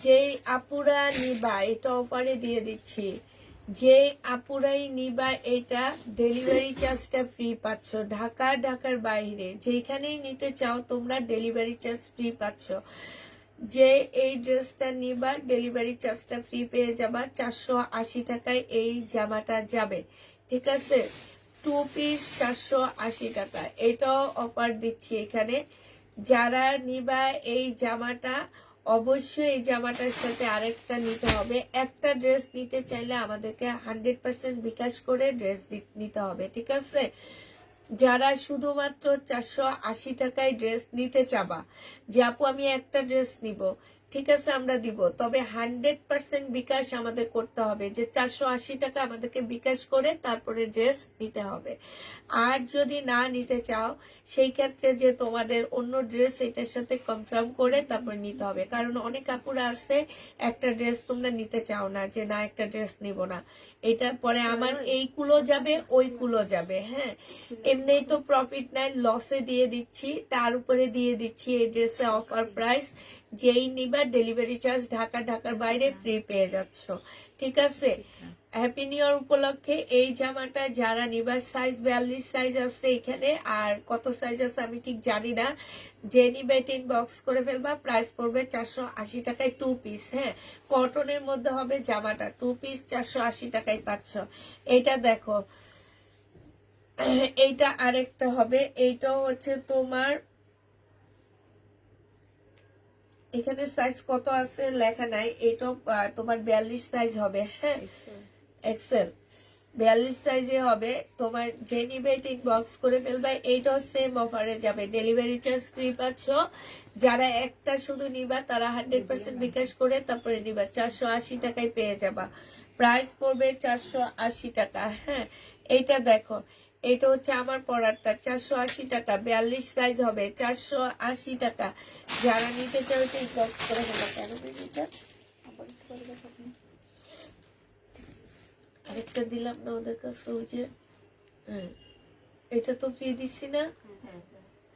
যেই আপুরা নিবা এটা অফারে দিয়ে দিচ্ছি। যে আপুরাই নিবা এটা ডেলিভারি চার্জটা ফ্রি পাচ্ছ। ঢাকার বাইরে যেখানেই নিতে চাও তোমরা ডেলিভারি চার্জ ফ্রি পাচ্ছ। যে এই ড্রেসটা নিবা ডেলিভারি চার্জটা ফ্রি পেয়ে যাবা। 480 টাকায় এই জামাটা যাবে, ঠিক আছে? 2 পিস 480 টাকা। এটাও অফার দিচ্ছি এখানে। যারা নিবা এই জামাটা অবশ্যই এই জামাটার সাথে আরেকটা নিতে হবে। একটা ড্রেস নিতে চাইলে আমাদেরকে 100% বিকাশ করে ড্রেস নিতে হবে, ঠিক আছে? যারা শুধুমাত্র 480 টাকায় ড্রেস নিতে চাবা যে আপু আমি একটা ড্রেস নিব, ঠিক আছে, আমরা দিব, তবে 100% বিকাশ আমাদের করতে হবে। যে 480 টাকা আমাদেরকে বিকাশ করে তারপরে ড্রেস নিতে হবে। আর যদি না নিতে চাও সেই ক্ষেত্রে যে তোমাদের অন্য ড্রেস এটার সাথে কনফার্ম করে তারপর নিতে হবে। কারণ অনেক আপুরা আছে একটা ড্রেস তোমরা নিতে চাও না, যে না একটা ড্রেস নিব না, এটার পরে আমার এইগুলো যাবে ওইগুলো যাবে, হ্যাঁ, এমনিই তো প্রফিট নাই, লসে দিয়ে দিচ্ছি, তার উপরে দিয়ে দিচ্ছি এই ড্রেসে অফার প্রাইস। যেই নিবা ডেলিভারি চার্জ ঢাকার বাইরে ফ্রি পেয়ে যাচ্ছ, ঠিক আছে? হ্যাপি নিউ ইয়ার উপলক্ষে এই জামাটা যারা নিবা, সাইজ 42 সাইজ আছে এখানে, আর কত সাইজ আছে আমি ঠিক জানি না। যে নিবে ইনবক্স করে ফেলবা। প্রাইস পড়বে 480 টাকায় 2 পিস, হ্যাঁ, কটনের মধ্যে হবে জামাটা। 2 পিস 480 টাকায় পাচ্ছ। এটা দেখো, এইটা আরেকটা হবে। এইটাও হচ্ছে তোমার, এখানে সাইজ কত আছে লেখা নাই। এটাও তোমার 42 সাইজ হবে, হ্যাঁ, এক্সেল 42 সাইজে হবে। তোমার যে নিবে এটা ইনবক্স করে ফেলবে। এইটাও সেম অফারে যাবে, ডেলিভারি চার্জ ফ্রি পাচ্ছ। যারা একটা শুধু নিবা তারা 100% বিকাশ করে তারপরে নিবা। 480 টাকায় পেয়ে যাবা। প্রাইস পড়বে 480 টাকা, হ্যাঁ। এইটা দেখো, এটা হচ্ছে আমার পরারটা, 480 টাকা, 42 সাইজ হবে, 480 টাকা। যারা নিতে চাও এটা ইনবক্স করে ফেলো। কেন এটা আরেকটা দিলাম না ওদের কাছে, ওই যে, হ্যাঁ, এটা তো ফ্রি দিচ্ছি না,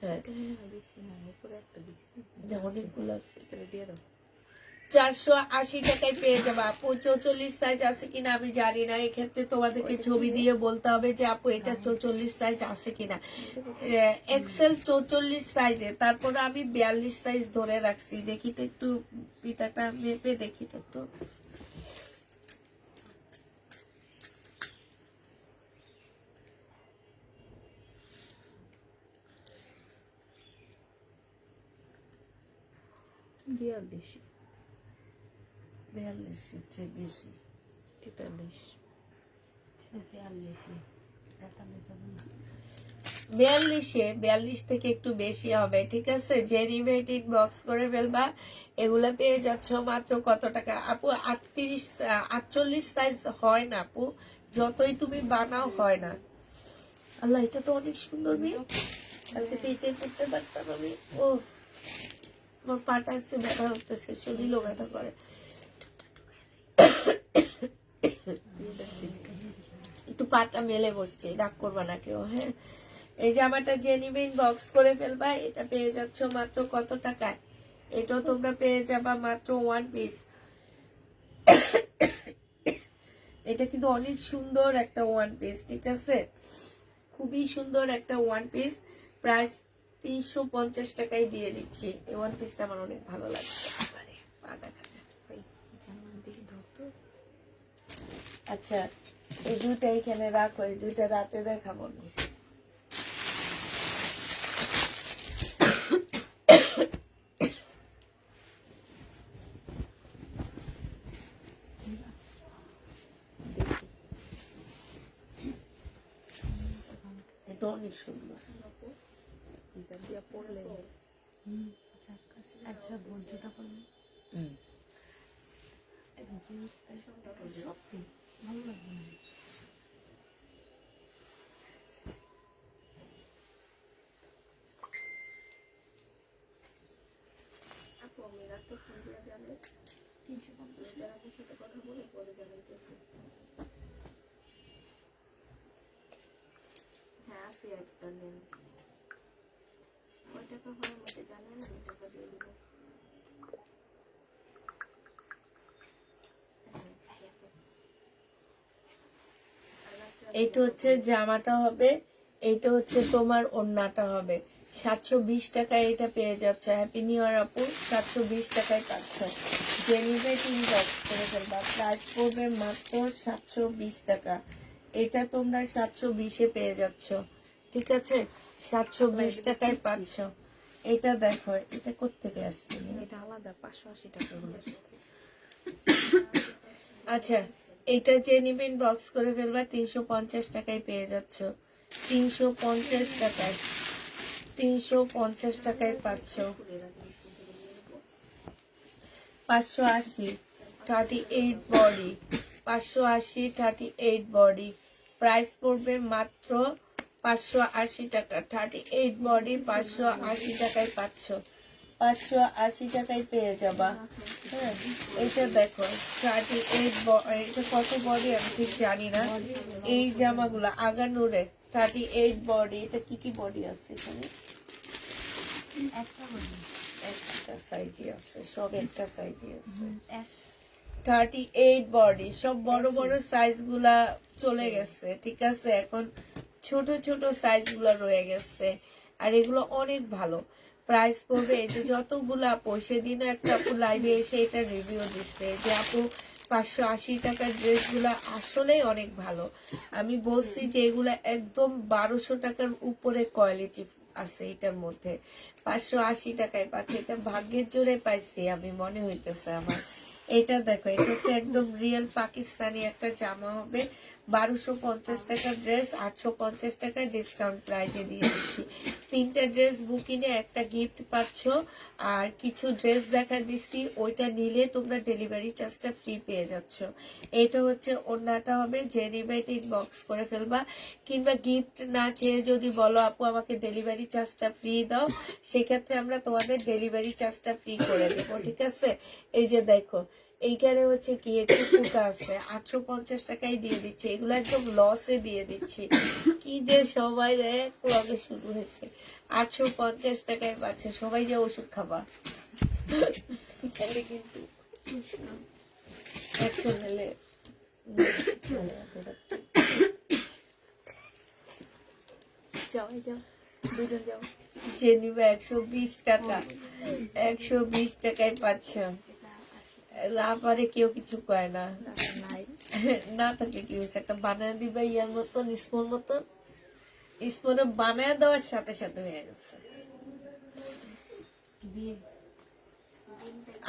হ্যাঁ, অনেকগুলো আছে। 480 টাকায় পেয়ে যাবা। আপু 44 সাইজ আছে কিনা আমি জানি না, এক্ষেত্রে তোমাদেরকে ছবি দিয়ে বলতে হবে যে আপু এটা 44 সাইজ আছে কিনা। এক্সেল 44 সাইজে, তারপরে আমি 42 সাইজ ধরে রাখছি। দেখি তো একটু পিতাটা মেপে দেখি তো একটু। 42 42 চেয়ে বেশি। 43 42 42 থেকে একটু বেশি হবে, ঠিক আছে। জেনিভেটিক বক্স করে ফেলবা। এগুলা পেয়ে যাচ্ছ মাত্র কত টাকা আপু? 48 সাইজ হয় না আপু, যতই তুমি বানাও হয় না। আল্লাহ, এটা তো অনেক সুন্দর মেয়ে, কালকে তো এটাই পড়তে পারতাম আমি। ও আমার পাটা আছে, ব্যথা হতেছে, শরীরও ব্যথা করে। একটু পাটা মেলে বসছে, রাগ করবা না কেউ, হ্যাঁ। এই জামাটা জেনিভিন বক্স করে ফেলবা। এটা পেয়ে যাচ্ছ মাত্র কত টাকায়? এটাও তোমরা পেয়ে যাবা মাত্র 1 পিস। এটা কিন্তু অনেক সুন্দর একটা 1 পিস, ঠিক আছে, খুবই সুন্দর একটা 1 পিস। প্রাইস 350 টাকায় দিয়ে দিচ্ছি। এই 1 পিসটা আমার অনেক ভালো লাগছে। আরে পা দেখা যায়। ওই জামা দিয়ে ধরতো। আচ্ছা, এই দুইটা এখানে রাখো, এই দুইটা রাতে দেখাবো না। এটা অনেক সুন্দর। হিজাব দিয়ে পড়লে একটা বর্জ্যটা করলে জিনিস সত্যি ভালো লাগবে না। আপু মেয়েরা তো ফোন দিয়ে যাবে 350 যারা আপনার সাথে কথা বলে পরে জানাইতেছে। হ্যাঁ আপনি একটা নেন, কয় টাকা হয় আমাকে জানেন, আমি টাকা দিয়ে দেবো। এইটা হচ্ছে জামাটা হবে, এইটা হচ্ছে তোমার ওড়নাটা হবে। 720 টাকায় এটা পেয়ে যাচ্ছে। হ্যাপি নিউ ইয়ার আপু, 720 টাকায় পাচ্ছ। জেনিভেটিং বক্স করে ফেলবা। প্রাইস পড়বে মাত্র 720 টাকা। এটা তোমরা 720-এ পেয়ে যাচ্ছ, ঠিক আছে, 720 টাকায় পাচ্ছ। এটা দেখো, এটা কোত্থেকে আসছে? এটা আলাদা 580 টাকা করে। আচ্ছা, এটা যে নিবেন বক্স করে ফেলবা, 350 টাকায় পেয়ে যাচ্ছ। 350 টাকায়, 350 টাকায় পাচ্ছ। 580 38 বডি, 580 38 বডি। প্রাইস পড়বে মাত্র 580 টাকা। 38 বডি 580 টাকায় পাচ্ছ। 580 টাকায় পেয়ে যাবা। হ্যাঁ, এটা দেখো 38, এটা কত বডি আমি ঠিক জানি না। এই জামাগুলো আগানুরে 38 বডি। এটা কি কি বডি আছে এখানে? একটা সাইজই আছে, সব একটা সাইজই আছে। 38 বডি, সব বড় বড় সাইজ গুলা চলে গেছে, ঠিক আছে, এখন ছোট ছোট সাইজ গুলা রয়ে গেছে। আর এগুলো অনেক ভালো। প্রাইস পড়বে, এই যে যতগুলো আপু, সেদিনও একটা আপু লাইভে এসে এটা রিভিউ দিচ্ছে যে আপু 580 টাকার ড্রেস গুলা আসলেই অনেক ভালো। আমি বলছি যে এগুলা একদম 1200 টাকার উপরে কোয়ালিটি আছে এটার মধ্যে। 580 টাকায় পাচ্ছি, এটা ভাগ্যের জোরে পাইছি আমি, মনে হইতেছে আমার। এটা দেখো, এটা হচ্ছে একদম রিয়েল পাকিস্তানি একটা জামা হবে। 1250 টাকার ড্রেস 850 টাকায় ডিসকাউন্ট প্রাইজে দিয়ে দিচ্ছি। 3টা ড্রেস বুকিংয়ে একটা গিফট পাচ্ছ। আর কিছু ড্রেস দেখা দিচ্ছি, ওইটা নিলে তোমরা ডেলিভারি চার্জটা ফ্রি পেয়ে যাচ্ছ। এটা হচ্ছে ওড়নাটা হবে, জেনিভেটিক বক্স করে ফেলবা। কিংবা গিফট না চেয়ে যদি বলো আপু আমাকে ডেলিভারি চার্জটা ফ্রি দাও, সেক্ষেত্রে আমরা তোমাদের ডেলিভারি চার্জটা ফ্রি করে দেবো, ঠিক আছে। এই যে দেখো, এইখানে হচ্ছে কি একটু ফুটা আছে, 850 টাকায় দিয়ে দিচ্ছি। এগুলো একদম লসে দিয়ে দিচ্ছি। কি যে সবাই এক লগে শুরু হয়েছে। 850 টাকায় পাচ্ছে, সবাই যে ওষুধ খাবা। কিন্তু 100 নিলে যাও যাও, দুজন যাও। যে নিবে 120 টাকা, 120 টাকায় পাচ্ছ। না পারে কেউ কিছু কয় না, নাই না থাকলে কি হয়েছে, একটা বানায় দিবে ইয়ার মতন, স্পুন মতন, স্পুনে বানায় দেওয়ার সাথে সাথে হয়ে গেছে।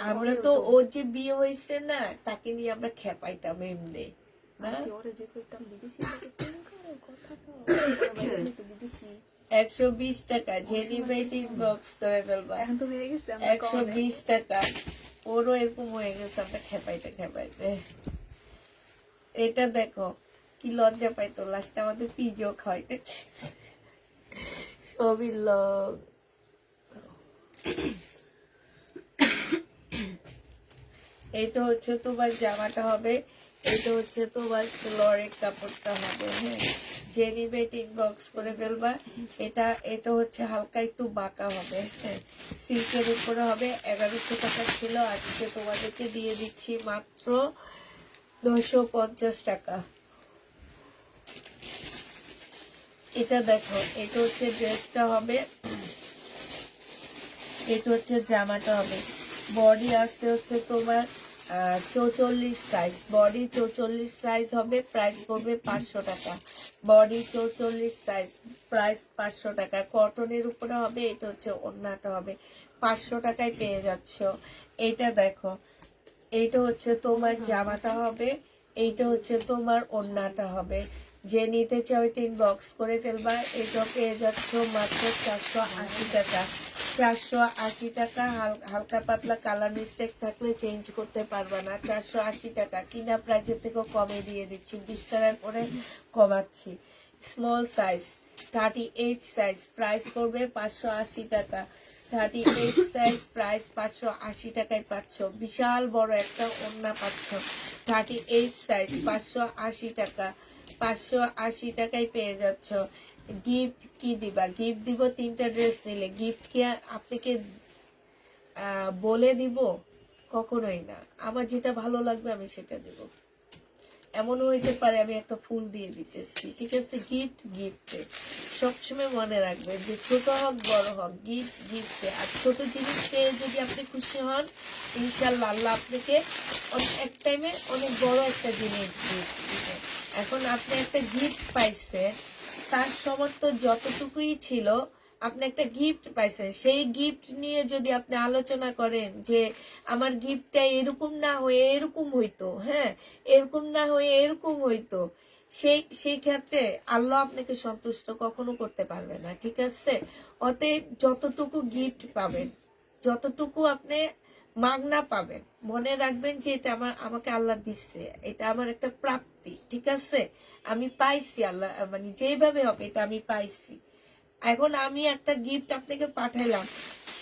আমরা তো ও যে বিয়ে হয়েছে না তাকে নিয়ে আমরা খেপাইতাম এমনি না। ওরে যে করতাম বিদেশি কথা তো বিদেশি 120 টাকা জেনিভেটিং বক্স করে ফেলবা। এখন তো হয়ে গেছে 120 টাকা ওরও এরকম হয়ে গেছে, আমরা খেপাইতে খেপাইতে। এটা দেখো কি লজ্জা পাইতো, লাস্টে আমাদের পিজো খাওয়াইতে সবই লগ। এটা হচ্ছে তোমার জামাটা হবে, এটা হচ্ছে তোমার ফ্লোরের কাপড়টা হবে। হ্যাঁ, জেনিভেটিং বক্স করে ফেলবা। এটা এটা হচ্ছে হালকা একটু বাঁকা হবে। হ্যাঁ, সিল্কের উপরে হবে। 1100 টাকা ছিল, আজকে তোমাদেরকে দিয়ে দিচ্ছি মাত্র 950 টাকা। এটা দেখো, এটা হচ্ছে ড্রেসটা হবে, এটা হচ্ছে জামাটা হবে। বডি আসছে হচ্ছে তোমার 44 সাইজ, বডি 44 সাইজ হবে, প্রাইস পড়বে 500 টাকা। বডি 44 সাইজ, প্রাইস 500 টাকা। কটনের উপরে হবে, এটা হচ্ছে ওড়নাটা হবে। 500 টাকায় পেয়ে যাচ্ছ। এইটা দেখো, এইটা হচ্ছে তোমার জামাটা হবে, এইটা হচ্ছে তোমার ওড়নাটা হবে। যে নিতে চাও এটা ইনবক্স করে ফেলবা। এটা পেয়ে যাচ্ছ মাত্র 480 টাকা। 480 টাকা। হালকা পাতলা কালার মিস্টেক থাকলে চেঞ্জ করতে পারবা না। 480 টাকা কিনা প্রাইজের থেকেও কমে দিয়ে দিচ্ছি, 20 টাকা করে কমাচ্ছি। স্মল সাইজ 38 সাইজ, প্রাইস পড়বে 580 টাকা। 38 সাইজ, প্রাইস 580 টাকায় পাচ্ছ। বিশাল বড় একটা ওড়না পাচ্ছ। 38 সাইজ 580 টাকা, 580 টাকায় পেয়ে যাচ্ছ। গিফট কি দিবা? গিফট দিব 3টা ড্রেস নিলে। গিফট কি আপনাকে বলে দিব? কখনোই না। আমার যেটা ভালো লাগবে আমি সেটা দেব। এমনও হইতে পারে আমি একটা ফুল দিয়ে দিতেছি, ঠিক আছে? গিফট গিফটে সবসময় মনে রাখবেন যে ছোট হোক বড় হোক, গিফট গিফটে। আর ছোট জিনিস পেয়ে যদি আপনি খুশি হন, ইনশাল্লাহ আল্লাহ আপনাকে এক টাইমে অনেক বড় একটা জিনিস গিফট দিবে। এখন আপনি একটা গিফট পাইছেন, তার সমর্থ যতটুকুই ছিল, আপনি একটা গিফট পাইছেন, সেই গিফট নিয়ে যদি আপনি আলোচনা করেন যে আমার গিফটটা এরকম না হয়ে এরকম হইতো, হ্যাঁ এরকম না হয়ে এরকম হইতো, সেই ক্ষেত্রে আল্লাহ আপনাকে সন্তুষ্ট কখনো করতে পারবে না, ঠিক আছে? অতএব যতটুকু গিফট পাবেন, যতটুকু আপনি মাগনা পাবেন, মনে রাখবেন যে এটা আমাকে আল্লাহ দিচ্ছে, এটা আমার একটা প্রাপ্তি, ঠিক আছে? আমি পাইছি, আল্লাহ মানে যেভাবে হবে এটা আমি পাইছি। এখন আমি একটা গিফট আপনাকে পাঠাইলাম,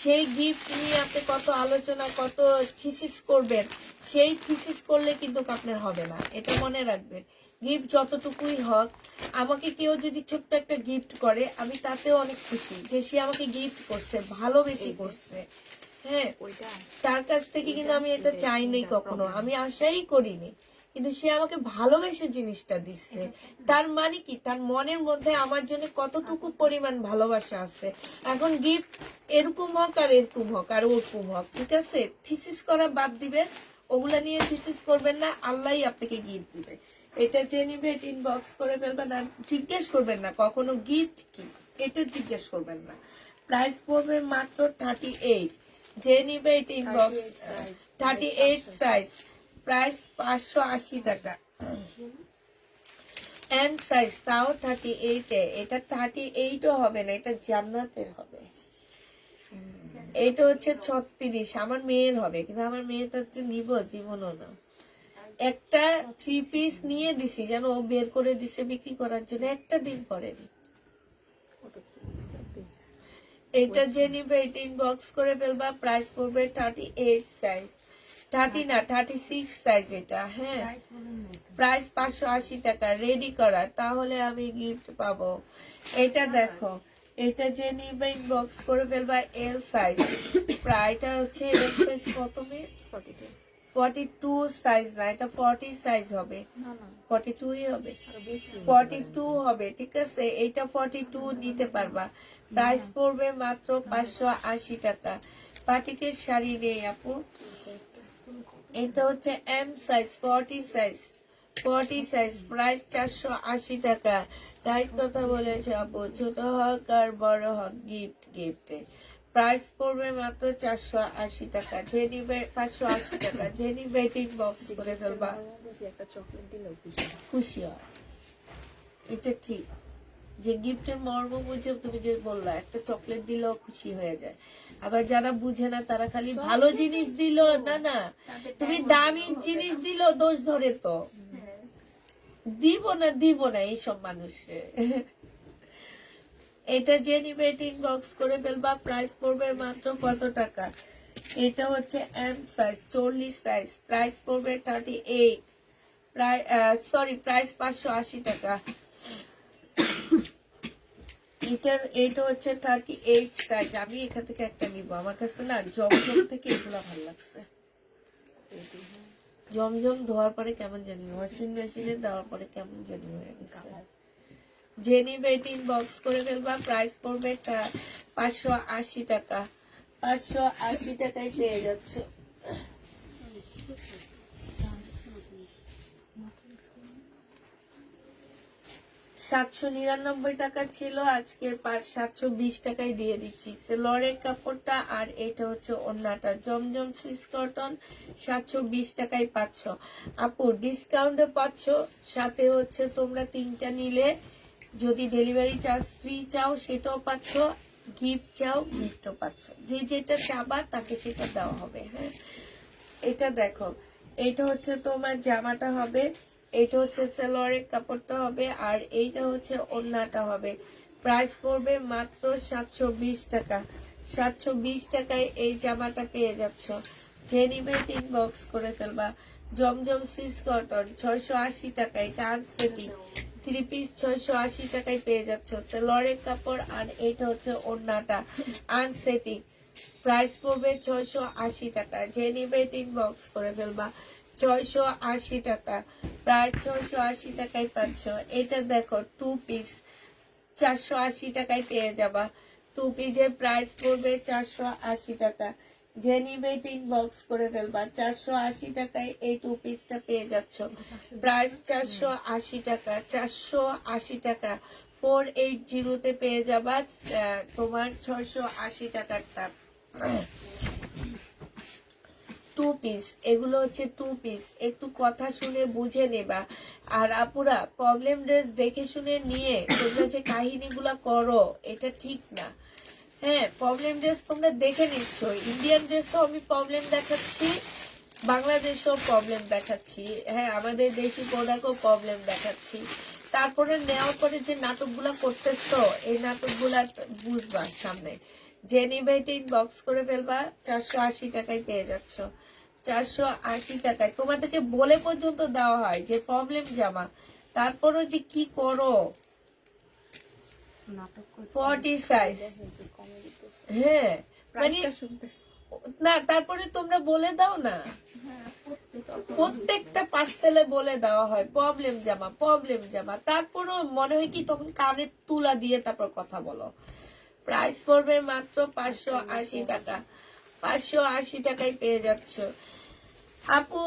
সেই গিফট নিয়ে আপনি কত আলোচনা, কত থিসিস করবেন, সেই থিসিস করলে কিন্তু আপনার হবে না, এটা মনে রাখবেন। গিফট যতটুকুই হোক, আমাকে কেউ যদি ছোট্ট একটা গিফট করে, আমি তাতেও অনেক খুশি যে সে আমাকে গিফট করছে, ভালোবেসে করছে। হ্যাঁ, তার কাছ থেকে কিন্তু আমি এটা চাইনি কখনো, আমি আশাই করিনি, কিন্তু সে আমাকে ভালোবেসে জিনিসটা দিচ্ছে। তার মানে কি, তার মনের মধ্যে আমার জন্য কতটুকু পরিমাণ ভালোবাসা আছে। এখন গিফট এরকম হোক আর এরকম হোক আর ওরকম হোক, ঠিক আছে? থিসিস করা বাদ দিবেন, ওগুলা নিয়ে থিসিস করবেন না, আল্লাহই আপনাকে গিফট দিবে। এটা জেনে ইনবক্স করে ফেলবেন, আর জিজ্ঞেস করবেন না কখনো গিফট কি, এটা জিজ্ঞেস করবেন না। প্রাইস পড়বে মাত্র 38। যে নিবে এটা ইনবক্স 38 সাইজ, প্রাইস 580 টাকা। এম সাইজ তাও 38 এ, এটা 38ও হবে না, এটা জান্নাতের হবে। এটা হচ্ছে 36, আমার মেয়ের হবে, কিন্তু আমার মেয়েটা নিব জীবনও না। একটা 3 পিস নিয়ে দিছি, যেন ও বের করে দিছে বিক্রি করার জন্য, একটা দিন পরেনি। এটা যে নিবে এটা ইনবক্স করে ফেলবা। প্রাইস পড়বে 38 সাইজ, 30 না 36 সাইজ এটা। হ্যাঁ, প্রাইস 580 টাকা রেডি করা, তাহলে আমি গিফট পাবো। এটা দেখো, এটা যে নিবে ইনবক্স করে ফেলবা। এল সাইজ, প্রাইসটা হচ্ছে এল সাইজ কত মে? 42 সাইজ না, এটা 40 সাইজ হবে, 42ই হবে, 42 হবে, ঠিক আছে? এইটা 42 নিতে পারবা। প্রাইস পড়বে মাত্র 580 টাকা। পাটিকের শাড়ি নেই আপু, এটা হচ্ছে M size, 40 size, 40 size, price 480 টাকা। রাইট কথা বলেছে আপু, ছোট হোক আর বড় হোক, গিফট গিফটে। প্রাইস পড়বে মাত্র 480 টাকা। যে নিবে 580 টাকা। যে নিবে বক্স করে ফেলবা, একটা চকলেট দিলেও খুশি। খুশি হয়। এটা ঠিক যে গিফটের মর্ম বুঝে তুমি যে বললা একটা চকলেট দিলেও খুশি হয়ে যায়। আবার যারা বুঝে না তারা খালি ভালো জিনিস দিল না না, তুমি দামি জিনিস দিল দোষ ধরে তো দিব না এইসব মানুষে। এটা যে নিবে বক্স করে ফেলবা। প্রাইস পড়বে মাত্র কত টাকা? এটা হচ্ছে এম সাইজ 40 সাইজ। প্রাইস পড়বে 38। প্রাইস 580 টাকা। এটা হচ্ছে 38 সাইজ। আমি এখান থেকে একটা নিব। আমার কাছে না জমজম থেকে এগুলো ভালো লাগছে। জমজম ধোয়ার পরে কেমন জানি, ওয়াশিং মেশিনে দেওয়ার পরে কেমন জানি হয়ে গেছে। যে নিবে বক্স করে ফেলবা। প্রাইস পড়বে 580 টাকা। 580 টাকায় পেয়ে যাচ্ছে। 799 টাকা ছিল, আজকে 720 টাকায় দিয়ে দিচ্ছি। সেলরের কাপড়টা আর এটা হচ্ছে ওড়নাটা, জমজম সুইস কটন 720 টাকায় পাচ্ছ। আপু ডিসকাউন্টে পাচ্ছ, সাথে হচ্ছে তোমরা 3টা নিলে যদি ডেলিভারি চার্জ ফ্রি চাও সেটাও পাচ্ছ, গিফট চাও গিফটও পাচ্ছ। যে যেটা চাবা তাকে সেটা দেওয়া হবে। হ্যাঁ, এটা দেখো, এটা হচ্ছে তোমার জামাটা হবে, এটা হচ্ছে সালোয়ারের কাপড়টা হবে, আর এইটা হচ্ছে ওড়নাটা হবে। প্রাইস পড়বে মাত্র 720 টাকা। 720 টাকায় এই জামাটা পেয়ে যাচ্ছ। যে নিবে বক্স করে ফেলবা। জমজম সুইস কটন 680 টাকায়, কাজ সেটিং 3 পিস 680 টাকায় পেয়ে যাচ্ছ। সালোয়ারের কাপড় আর এটা হচ্ছে ওড়নাটা আনসেটিং। প্রাইস পড়বে 680 টাকা। যে নিবে বক্স করে ফেলবা। 680 টাকা, প্রায় 680 টাকায় পাচ্ছ। এটা দেখো 2 পিস 480 টাকায় পেয়ে যাবা। 2 পিসের প্রাইস পড়বে 480 টাকা। যে নিবে বক্স করে ফেলবা। 480 টাকায় এই 2 পিসটা পেয়ে যাচ্ছ। প্রাইস 480 টাকা। 480 টাকা 480 তে পেয়ে যাবা তোমার 680 টাকারটা। 2 পিস, এগুলো হচ্ছে 2 পিস। একটু কথা শুনে বুঝে নেবা। আর আপুরা প্রবলেম ড্রেস দেখে শুনে নিয়ে তোমরা যে কাহিনীগুলা করো এটা ঠিক না। হ্যাঁ, প্রবলেম ড্রেস তোমরা দেখে নিচ্ছ, ইন্ডিয়ান ড্রেসও আমি প্রবলেম দেখাচ্ছি, বাংলাদেশেও প্রবলেম দেখাচ্ছি, হ্যাঁ আমাদের দেশি প্রোডাক্টও প্রবলেম দেখাচ্ছি। তারপরে নেওয়ার পরে যে নাটকগুলা করতেছো এই নাটকগুলা বুঝবা সামনে। যে নিবে বক্স করে ফেলবা। 480 টাকায় পেয়ে যাচ্ছ। 480 টাকায় তোমাদেরকে বলে পর্যন্ত দেওয়া হয় যে প্রবলেম জামা, তারপরও যে কি করো। 40 সাইজ, হ্যাঁ মানে না, তারপরে তোমরা বলে দাও না, প্রত্যেকটা পার্সেলে বলে দেওয়া হয় প্রবলেম জামা প্রবলেম জামা, তারপরও মনে হয় কি তখন কানে তুলা দিয়ে তারপর কথা বলো। প্রাইস পড়বে মাত্র 580 টাকা। 580 টাকায় পেয়ে যাচ্ছ। আপু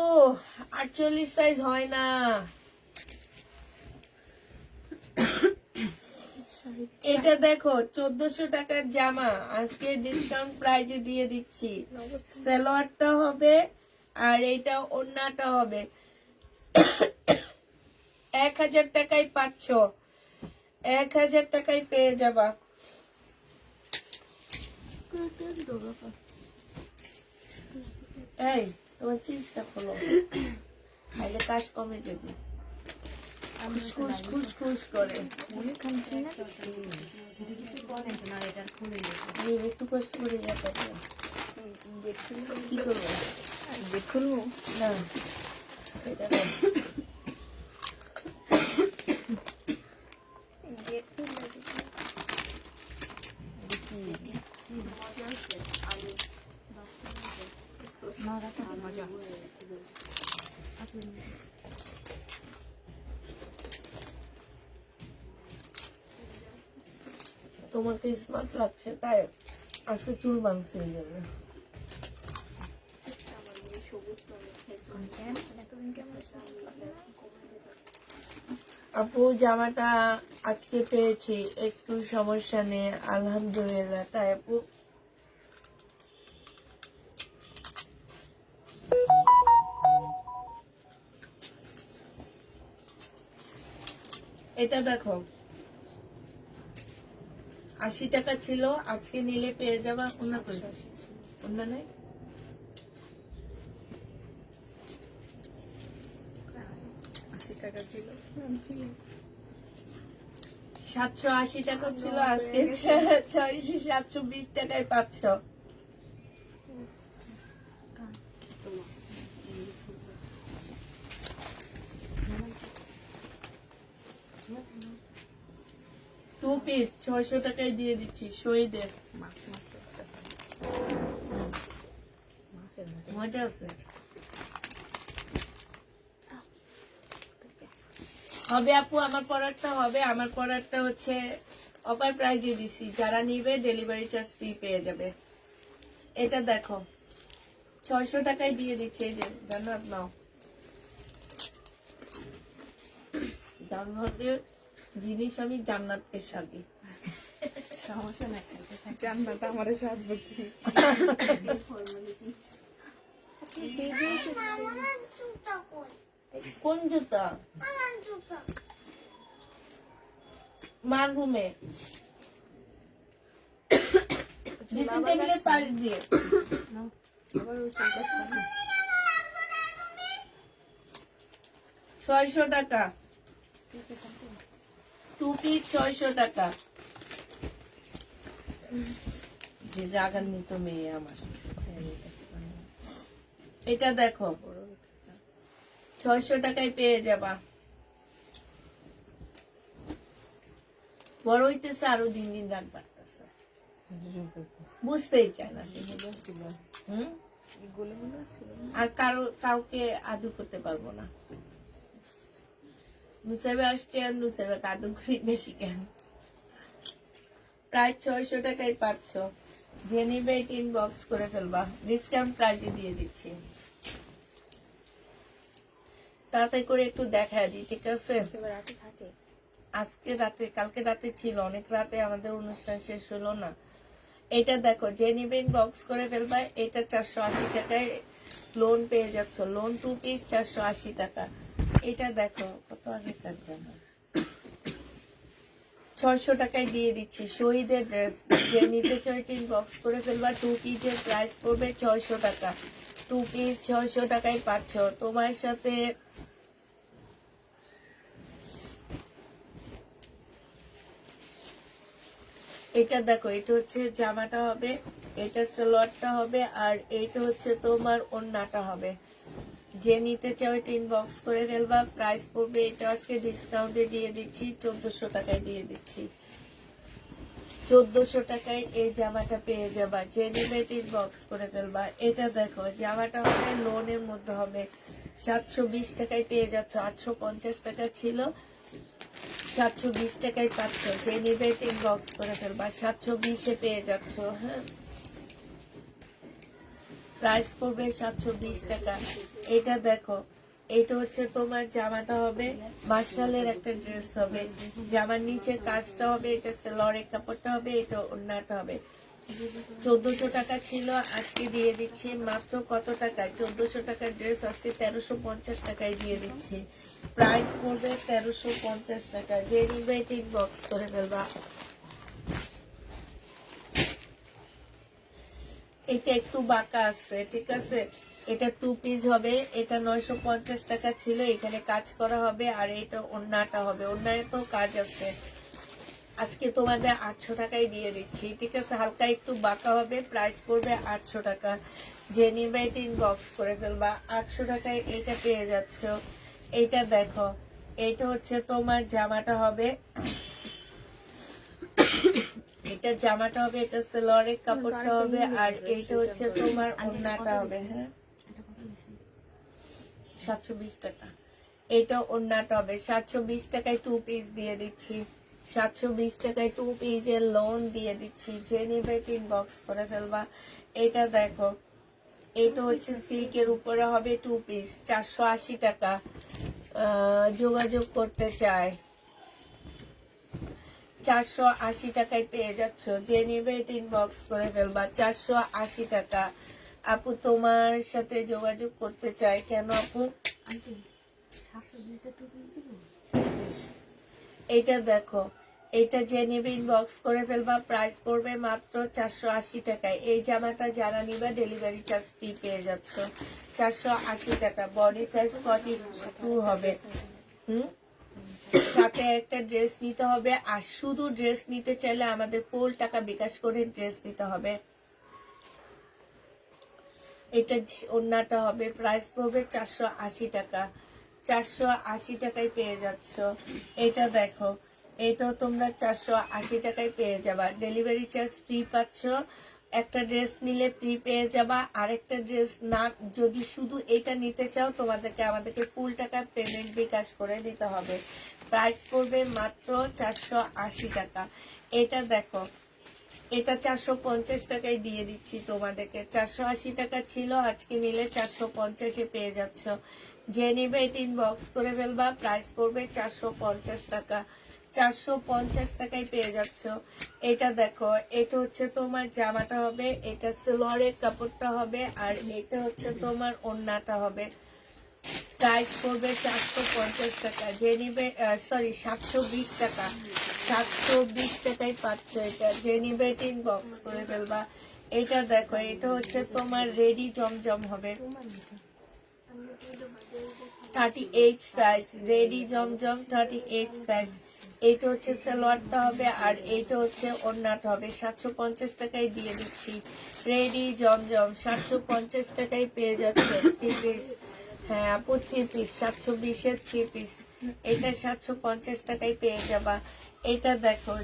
48 সাইজ হয় না। এটা দেখো 1400 টাকার জামা, আজকে ডিসকাউন্ট প্রাইজে দিয়ে দিচ্ছি। সালোয়ারটা হবে আর এটা ওড়নাটা হবে। 1000 টাকায় পাচ্ছ। 1000 টাকায় পেয়ে যাবা। এই তোমার চিপসটা খোলো, খাইলে কাজ কমে যাবে। খুশ করে একটু কষ্ট করে কি করবো দেখুন না এটা তোমাকে স্মার্ট লাগছে তাই আজকে চুল বাঁধছে এই জন্য। আপু জামাটা আজকে পেয়েছি, একটু সমস্যা নেই আলহামদুলিল্লাহ। তাই আপু এটা দেখো 80 টাকা ছিল, আজকে নিলে পেয়ে যাবা। ওনা কই? ওনা নেই? 80 টাকা ছিল। 780 টাকা ছিল, আজকে 620 টাকায় পাচ্ছ। টু পিস 600 টাকায় দিয়ে দিচ্ছি শহীদের। মাছ মাছের মতো। মজা আছে। হবে আপু, আমার পরারটা হবে। আমার পরারটা হচ্ছে অফার প্রাইজে দিছি, যারা নিবে ডেলিভারি চার্জ ফ্রি পেয়ে যাবে। এটা দেখো 600 টাকায় দিয়ে দিচ্ছে। এই যে জান্নাত নাও, জান্নাতের জিনিস আমি জান্নাতের সাথে। সমস্যা নাই, জান্নাত আমার সাথ বুঝি। কোন জুতা? মার রুমে ড্রেসিং টেবিলের পাশ দিয়ে। আবার ওই চলতেছে না। 600 টাকা টু পিস, 600 টাকা। যে জাগান্বিত মেয়ে আমার। এটা দেখো 600 টাকায় পেয়ে যাবা। বড় হইতেছে, আরো দিন দিন রাগ বাড়তেছে, বুঝতেই চায় না সে। হুম, এগুলো মনে ছিল না। আর কাউকে আদর করতে পারবো না। নুসাইবে আসছে, আর নুসাইবে আদর করি বেশি কেন। প্রায় 600 টাকায় পাচ্ছ। যে নিবে ইনবক্স করে ফেলবা, ডিসকাউন্ট প্রাইজে দিয়ে দিচ্ছি। তাড়াতাড়ি করে একটু দেখায় দিই, ঠিক আছে? সেবার রাতে থাকে। আজকে রাতে, কালকে রাতে ছিল, অনেক রাতে আমাদের অনুষ্ঠান শেষ হলো না। এটা দেখো, যে নিবে ইনবক্স করে ফেলবা। এটা 480 টাকায় লোন পেয়ে যাচ্ছ। লোন টু পিস 480 টাকা। এটা দেখো কত আগেকার জামা, 600 টাকায় দিয়ে দিচ্ছি। শহীদের ড্রেস, যে নিতে চাই ইনবক্স করে ফেলবা। টু পিসের প্রাইস পড়বে 600 টাকা। টু পিস 600 টাকায় পাচ্ছ। তোমার সাথে এটা দেখো, এটা হচ্ছে জামাটা হবে, এটা সালোয়ারটা হবে, আর এইটা হচ্ছে তোমার ওড়নাটা হবে। যে নিতে চাও এটা ইনবক্স করে ফেলবা। প্রাইস পড়বে, এটা আজকে ডিসকাউন্টে দিয়ে দিচ্ছি, 1400 টাকায় দিয়ে দিচ্ছি। 1400 টাকায় এই জামাটা পেয়ে যাবা। যে নিবে এটা ইনবক্স করে ফেলবা। এটা দেখো, জামাটা হবে লোনের মধ্যে হবে, 720 টাকায় পেয়ে যাচ্ছ। 850 টাকা ছিল, 720 টাকায় পাচ্ছ। যে নিবে ইনবক্স করে ফেলবা। 720-এ পেয়ে যাচ্ছ। হ্যাঁ, প্রাইস পড়বে 720 টাকা। এটা দেখো, এটা হচ্ছে তোমার জামাটা হবে, মার্শালের একটা ড্রেস হবে। জামার নিচে কাজটা হবে, এটা সেলরের কাপড়টা হবে, এটা ওড়নাটা হবে। 1400 টাকা ছিল, আজকে দিয়ে দিচ্ছি মাত্র কত টাকায়? 1400 টাকার ড্রেস আজকে 1350 টাকায় দিয়ে দিচ্ছি। প্রাইস পড়বে 1350 টাকা। যে নিবে ইনবক্স করে ফেলবা। এটা একটু বাঁকা আছে, ঠিক আছে? এটা টু পিস হবে, এটা 950 টাকা ছিল, এখানে কাজ করা হবে, আর এটা ওড়নাটা হবে। ওড়নায় তো কাজ আছে। আজকে তোমাদের 800 টাকায় দিয়ে দিচ্ছি, ঠিক আছে? হালকা একটু বাঁকা হবে, প্রাইস পড়বে 800 টাকা। যে নিবে এটা ইনবক্স করে ফেলবা। 800 টাকায় এটা পেয়ে যাচ্ছ। এইটা দেখো, এইটা হচ্ছে তোমার জামাটা হবে, এটা জামাটা হবে, এটা সালোয়ারের কাপড়টা হবে, আর এইটা হচ্ছে তোমার ওড়নাটা হবে। হ্যাঁ, 720 টাকা। এটা ওড়নাটা হবে। 720 টাকায় টু পিস দিয়ে দিচ্ছি। 720 টাকায় টু পিসের লোন দিয়ে দিচ্ছি। যে নিবে ইনবক্স করে ফেলবা। এটা দেখো, এটা হচ্ছে সিল্কের উপরে হবে, টু পিস 480 টাকা। যোগাযোগ করতে চায়, 480 টাকায় পেয়ে যাচ্ছ। যে নিবে ইনবক্স করে ফেলবা। 480 টাকা। আপু তোমার সাথে যোগাযোগ করতে চাই, কেন আপু? আন্টি 720 টুপি দিব। এটা দেখো, এটা যে নেবে ইনবক্স করে ফেলবা, প্রাইস পড়বে মাত্র 480 টাকায়। এই জামাটা যারা নিবে ডেলিভারি চার্জ ফ্রি পেয়ে যাচ্ছ 480 টাকা। বডি সাইজ 42 হবে। সাথে একটা ড্রেস নিতে হবে, আর শুধু ড্রেস নিতে চাইলে আমাদের ফুল টাকা বিকাশ করে ড্রেস নিতে হবে। এটা ওড়নাটা হবে, প্রাইস পড়বে 480 টাকা। 480 টাকায় পেয়ে যাচ্ছ। এটা দেখো, এটাও তোমরা 480 টাকায় পেয়ে যাবা, ডেলিভারি চার্জ ফ্রি পাচ্ছ। একটা ড্রেস নিলে ফ্রি পেয়ে যাবা, আরেকটা ড্রেস না যদি শুধু এটা নিতে চাও তোমাদেরকে আমাদেরকে ফুল টাকা পেমেন্ট বিকাশ করে দিতে হবে। প্রাইস পড়বে মাত্র 480 টাকা। এটা দেখো, এটা 450 টাকায় দিয়ে দিচ্ছি তোমাদেরকে। 480 টাকা ছিল, আজকে নিলে 450-এ পেয়ে যাচ্ছ। যে নিবে এটা ইনবক্স করে ফেলবা, প্রাইস পড়বে 450 টাকা। 450 টাকায় পেয়ে যাচ্ছ। এটা দেখো, এটা হচ্ছে তোমার জামাটা হবে, এটা সেলোয়ারের কাপড়টা হবে, আর এটা হচ্ছে তোমার ওড়নাটা হবে। প্রাইস পড়বে 450 টাকা। যে নিবে, সরি 720 টাকা। 720 টাকায় পাচ্ছ এটা। যে নিবে এটা ইনবক্স করে ফেলবা। এটা দেখো, এটা হচ্ছে তোমার রেডি জমজম হবে, 38 সাইজ, রেডি জমজম 38 সাইজ। এইটা হচ্ছে সালোয়ারটা হবে, আর এইটা হচ্ছে ওড়নাটা হবে। 750 টাকায় দিয়ে দিচ্ছি। রেডি জমজম 750 টাকায় পেয়ে যাচ্ছে 3 পিস। হ্যাঁ আপু 3 পিস, 720-এর 3 পিস। এটা 750 টাকায় পেয়ে যাবা। এটা দেখো,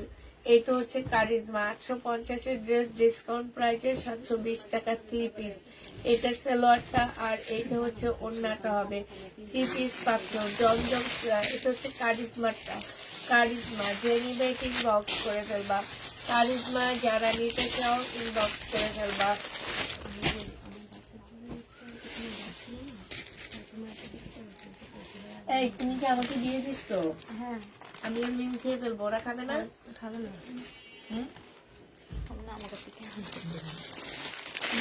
এটা হচ্ছে কারিজমা 850-এর ড্রেস, ডিসকাউন্ট প্রাইসে 720 টাকা 3 পিস। এটা সালোয়ারটা, আর এটা হচ্ছে ওড়নাটা হবে। 3 পিস পাচ্ছ। জমজম, এটা হচ্ছে কারিজমাটা। কারিজমা যে নিবে ইনবক্স করে ফেলবা। কারিজমা যারা নিতে চাও ইনবক্স করে ফেলবা। এই তুমি কি আমাকে দিয়ে দিচ্ছো? হ্যাঁ, আমি এমনি খেয়ে ফেলবো, ওরা খাবে না? খাবে না। হুম? খাবে না, আমার কাছে কি হবে?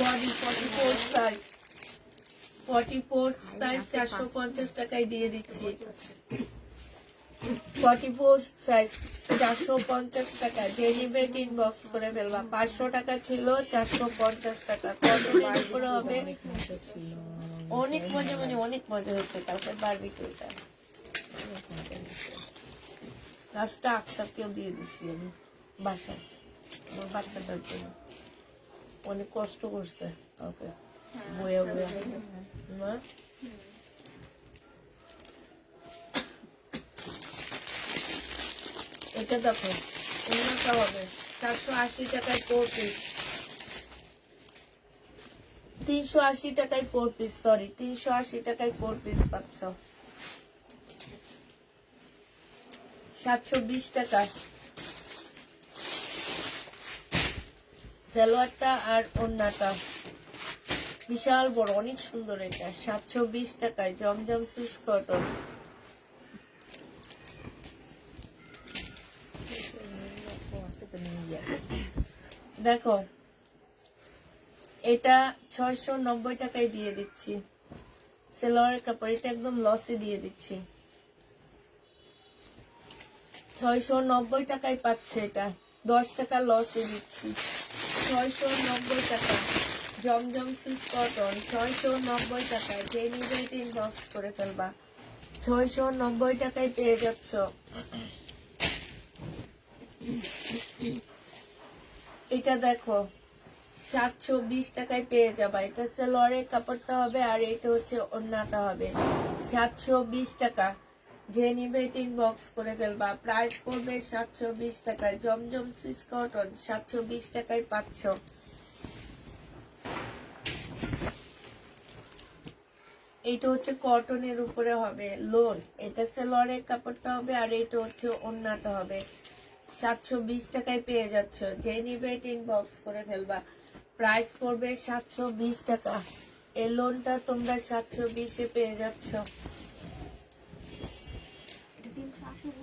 বডি 44 সাইজ, 44 সাইজ 450 টাকায় দিয়ে দিচ্ছি। 44 সাইজ 450 টাকা। যে নিবে ইনবক্স করে ফেলবা। 500 টাকা ছিল, 450 টাকা। কটনের উপরে হবে। অনেক মজা, মানে অনেক মজা হচ্ছে কালকে বারবিকিউটা। লাস্টটা আক্তারকেও দিয়ে দিচ্ছি আমি বাসায়, আমার বাচ্চাটার জন্য। অনেক কষ্ট করছে কালকে বয়ে বয়ে না। এটা দেখো, অন্যটা হবে 480 টাকায় 4 পিস। 380 টাকায় 4 পিস, সরি 380 টাকায় 4 পিস পাচ্ছ। 720 টাকা সালোয়ারটা আর ওড়নাটা, বিশাল বড়, অনেক সুন্দর। এটা 720 টাকায় জমজম সিল্ক কটন। দেখো, এটা 690 টাকায় দিয়ে দিচ্ছি। সেলোয়ারের কাপড়, এটা একদম লসে দিয়ে দিচ্ছি। 690 টাকায় পাচ্ছে এটা, 10 টাকা লসে দিচ্ছি। 690 টাকা জমজম সিল্ক কটন, 690 টাকায়। যে নিবে এটা ইনবক্স করে ফেলবা। 690 টাকায় পেয়ে যাচ্ছ। এটা দেখো, 720 টাকায় পেয়ে যাবা। এটা সালোয়ারের কাপড়টা হবে, আর এটা হচ্ছে ওড়নাটা হবে। 720 টাকা। যে নিবে এটা ইনবক্স করে ফেলবা। প্রাইস পড়বে 720 টাকায়। জমজম সুইস কটন 720 টাকায় পাচ্ছ। এটা হচ্ছে কটনের উপরে হবে, লোন। এটা সালোয়ারের কাপড়টা হবে, আর এটা হচ্ছে ওড়নাটা হবে। 720 টাকায় পেয়ে যাচ্ছ। যে নিবে এটা ইনবক্স করে ফেলবা। প্রাইস পড়বে 720 টাকা। এই লোনটা তোমরা 720-এ পেয়ে যাচ্ছ।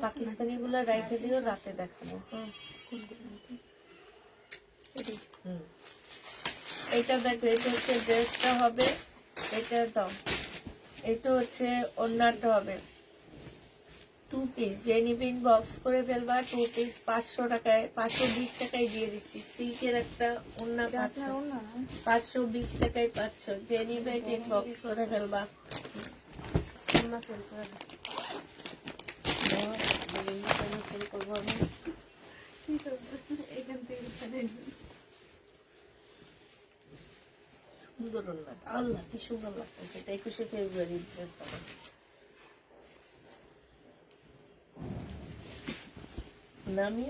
পাকিস্তানি গুলা রাইখে দিও, রাতে দেখাবো। এটা দেখো, এটা হচ্ছে ড্রেসটা হবে, এটা দাও। এটা হচ্ছে ওড়নাটা হবে। টু পিস যে নিবেন বক্স করে ফেলবা, 2 পিস 500 টাকায়, 520 টাকায় দিয়ে দিচ্ছি। সিল্কের একটা ওন্না পাচ্ছ, আপনার ওর না 520 টাকায় পাচ্ছ। যে নিবে বক্স করে ফেলবা। আমরা সেল করে দিই। সেল করবো আমি। কি করবো এখান থেকে উঠানে সুন্দর ওন্না, আল্লাহ কি সুন্দর লাগতেছে। এটা 21শে ফেব্রুয়ারি ড্রেস আমার। নামি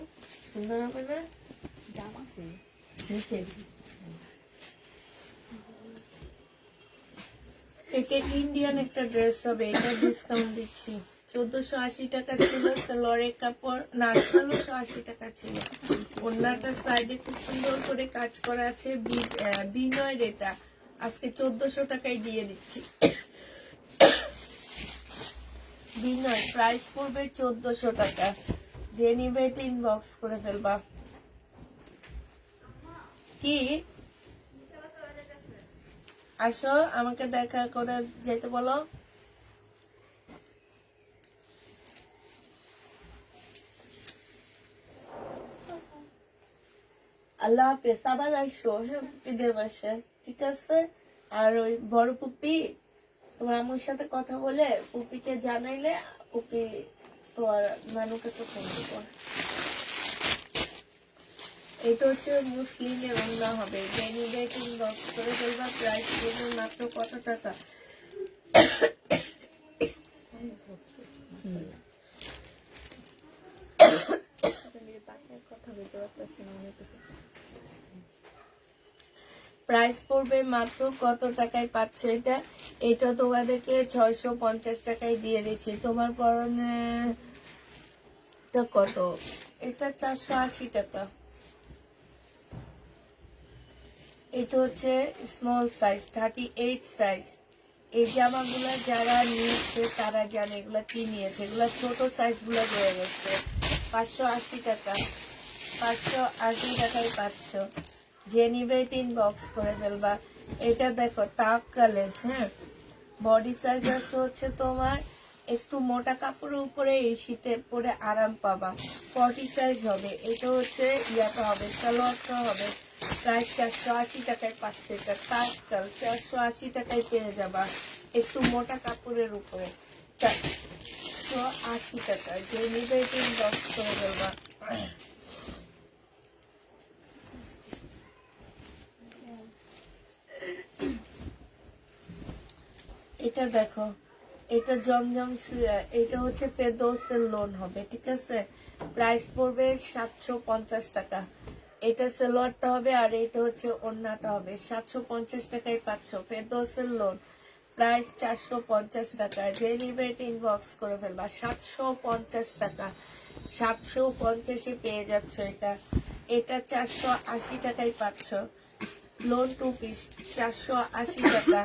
সুন্দর হবে না? জামাতে নিচে এটা ইন্ডিয়ান একটা ড্রেস হবে, এটা ডিসকাউন্ট দিচ্ছি। 1480 টাকা ছিল সালোয়ারের কাপড়, না 1680 টাকা ছিল। ওন্নাটা সাইডে খুব সুন্দর করে কাজ করা আছে, বিনয়ের এটা আজকে 1400 টাকায় দিয়ে দিচ্ছি। বিনয় প্রাইস পড়বে 1400 টাকা। যে নিবে এটা ইনবক্স করে ফেলবা। কি আসো আমাকে দেখা করে যেতে বলো। আল্লাহ হাফেজ, আবার আইসো হ্যাঁ পুপিদের বাসায়, ঠিক আছে? আর ওই বড় পুপি তোমার আম্মুর সাথে কথা বলে পুপিকে জানাইলে পুপি তোমার নানুকে তো ফোন দিব। এটা হচ্ছে মুসলিমের ওন্না হবে, যে নিবে ইনবক্স করে ফেলবা। প্রাইস পড়বে মাত্র কত টাকা? কথা বলতে পারতেছি না মনে হচ্ছে প্রাইস পড়বে মাত্র কত টাকায় পাচ্ছ এটা? এটা তোমাদেরকে 650 টাকায় দিয়ে দিচ্ছি। তোমার পরনে এটা কত? এটা 480 টাকা। এটা হচ্ছে স্মল সাইজ, 38 সাইজ। এই জামাগুলো যারা নিয়েছে তারা জানে এগুলা কি নিয়েছে। এগুলা ছোট সাইজ গুলো রয়ে গেছে। 580 টাকা, 580 টাকায় পাচ্ছ। যে নিবে ইনবক্স করে ফেলবা। এটা দেখো তাক কালের, হ্যাঁ বডি সাইজ আছে হচ্ছে তোমার একটু মোটা কাপড়ের উপরে, এই শীতে পরে আরাম পাবা। 40 সাইজ হবে। এটা হচ্ছে ইয়াটা হবে, সালোয়ারটা হবে। প্রায় 480 টাকায় পাচ্ছে। এটা তাৎকাল 480 টাকায় পেয়ে যাবা, একটু মোটা কাপড়ের উপরে 480 টাকা। যে নিবে ইনবক্স করে ফেলবা। এটা দেখো, এটা জমজম এটা হচ্ছে ফেরদৌসের লোন হবে, ঠিক আছে? প্রাইস পড়বে 750 টাকা। এটা সালোয়ারটা হবে আর এটা হচ্ছে ওড়নাটা হবে। 750 টাকায় পাচ্ছ। ফেরদৌসের লোন, প্রাইস 450 টাকা। যে নিবে এটা ইনবক্স করে ফেলবা। 750 টাকা, 750-এ পেয়ে যাচ্ছ এটা। এটা 480 টাকায় পাচ্ছ। লোন 2 পিস 480 টাকা।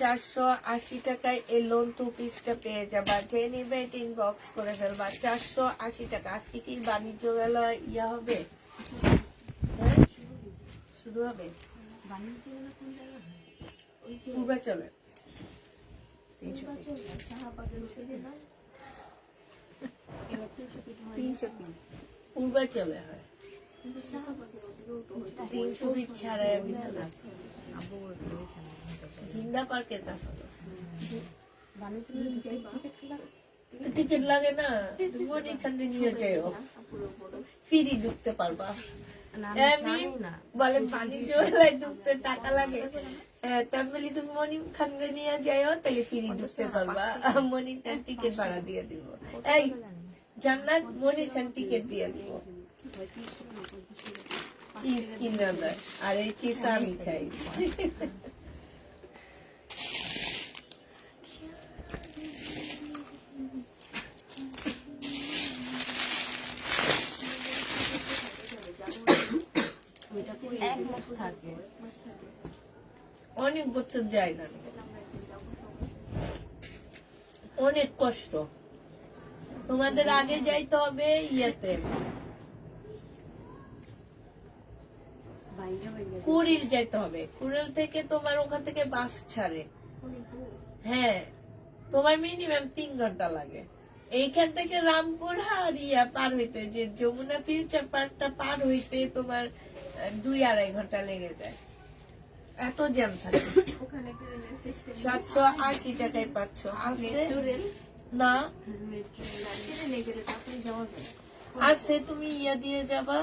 480 টাকায় এই লোন 2 পিসটা পেয়ে যাবা। যে নিবে এটা ইনবক্স করে ফেলবা। 480 টাকা। আজকে কি বাণিজ্য মেলা ইয়া হবে? হ্যাঁ শুরু হবে। বাণিজ্য মেলা কোন জায়গায় হয়? পূর্বাচলে। 300 পিস পূর্বাচলে হয়। 300 ফিট ছাড়াই ভিতরে আছে। আব্বু বলছে ওইখানে হতে পারে। জিন্দা পার্কের কাছাকাছি। বাণিজ্য মেলা যাই টিকিট লাগে। টিকিট লাগে না, তুমি এখানে নিয়ে যাও, ফ্রি ঢুকতে পারবা। না আমি আমি জানি না। বলে বাণিজ্য মেলায় ঢুকতে টাকা লাগে। হ্যাঁ তাহলে তুমি মনিম খানকে নিয়ে যাও, তাহলে ফ্রি ঢুকতে পারবা। মনির খান টিকিট ভাড়া দিয়ে দিব। এই জান্নাত, মনির খান টিকিট দিয়ে দিব। চিপস কিনে দেয়, আর এই চিপস আমি খাই। এক মাস থাকে। অনেক বছর যায় না, অনেক কষ্ট। তোমাদের আগে যাইতে হবে ইয়েতে, কুড়িল যাইতে হবে। কুড়িল থেকে তোমার ওখান থেকে বাস ছাড়ে। হ্যাঁ তোমার মিনিমাম 3 ঘন্টা লাগে। এইখান থেকে রামপুর হারিয়া পার হইতে, যে যমুনা ফিউচার পার্কটা পার হইতে তোমার 2-2.5 ঘন্টা লেগে যায়, এত জ্যাম থাকে। ওখানে ট্রেনের সিস্টেম 780 টাকায় পাচ্ছ। আছে রেল না, মেট্রো রেল আর ট্রেনে গেলে তারপরে যাওয়া যায়। আছে তুমি ইয়া দিয়ে যাবা,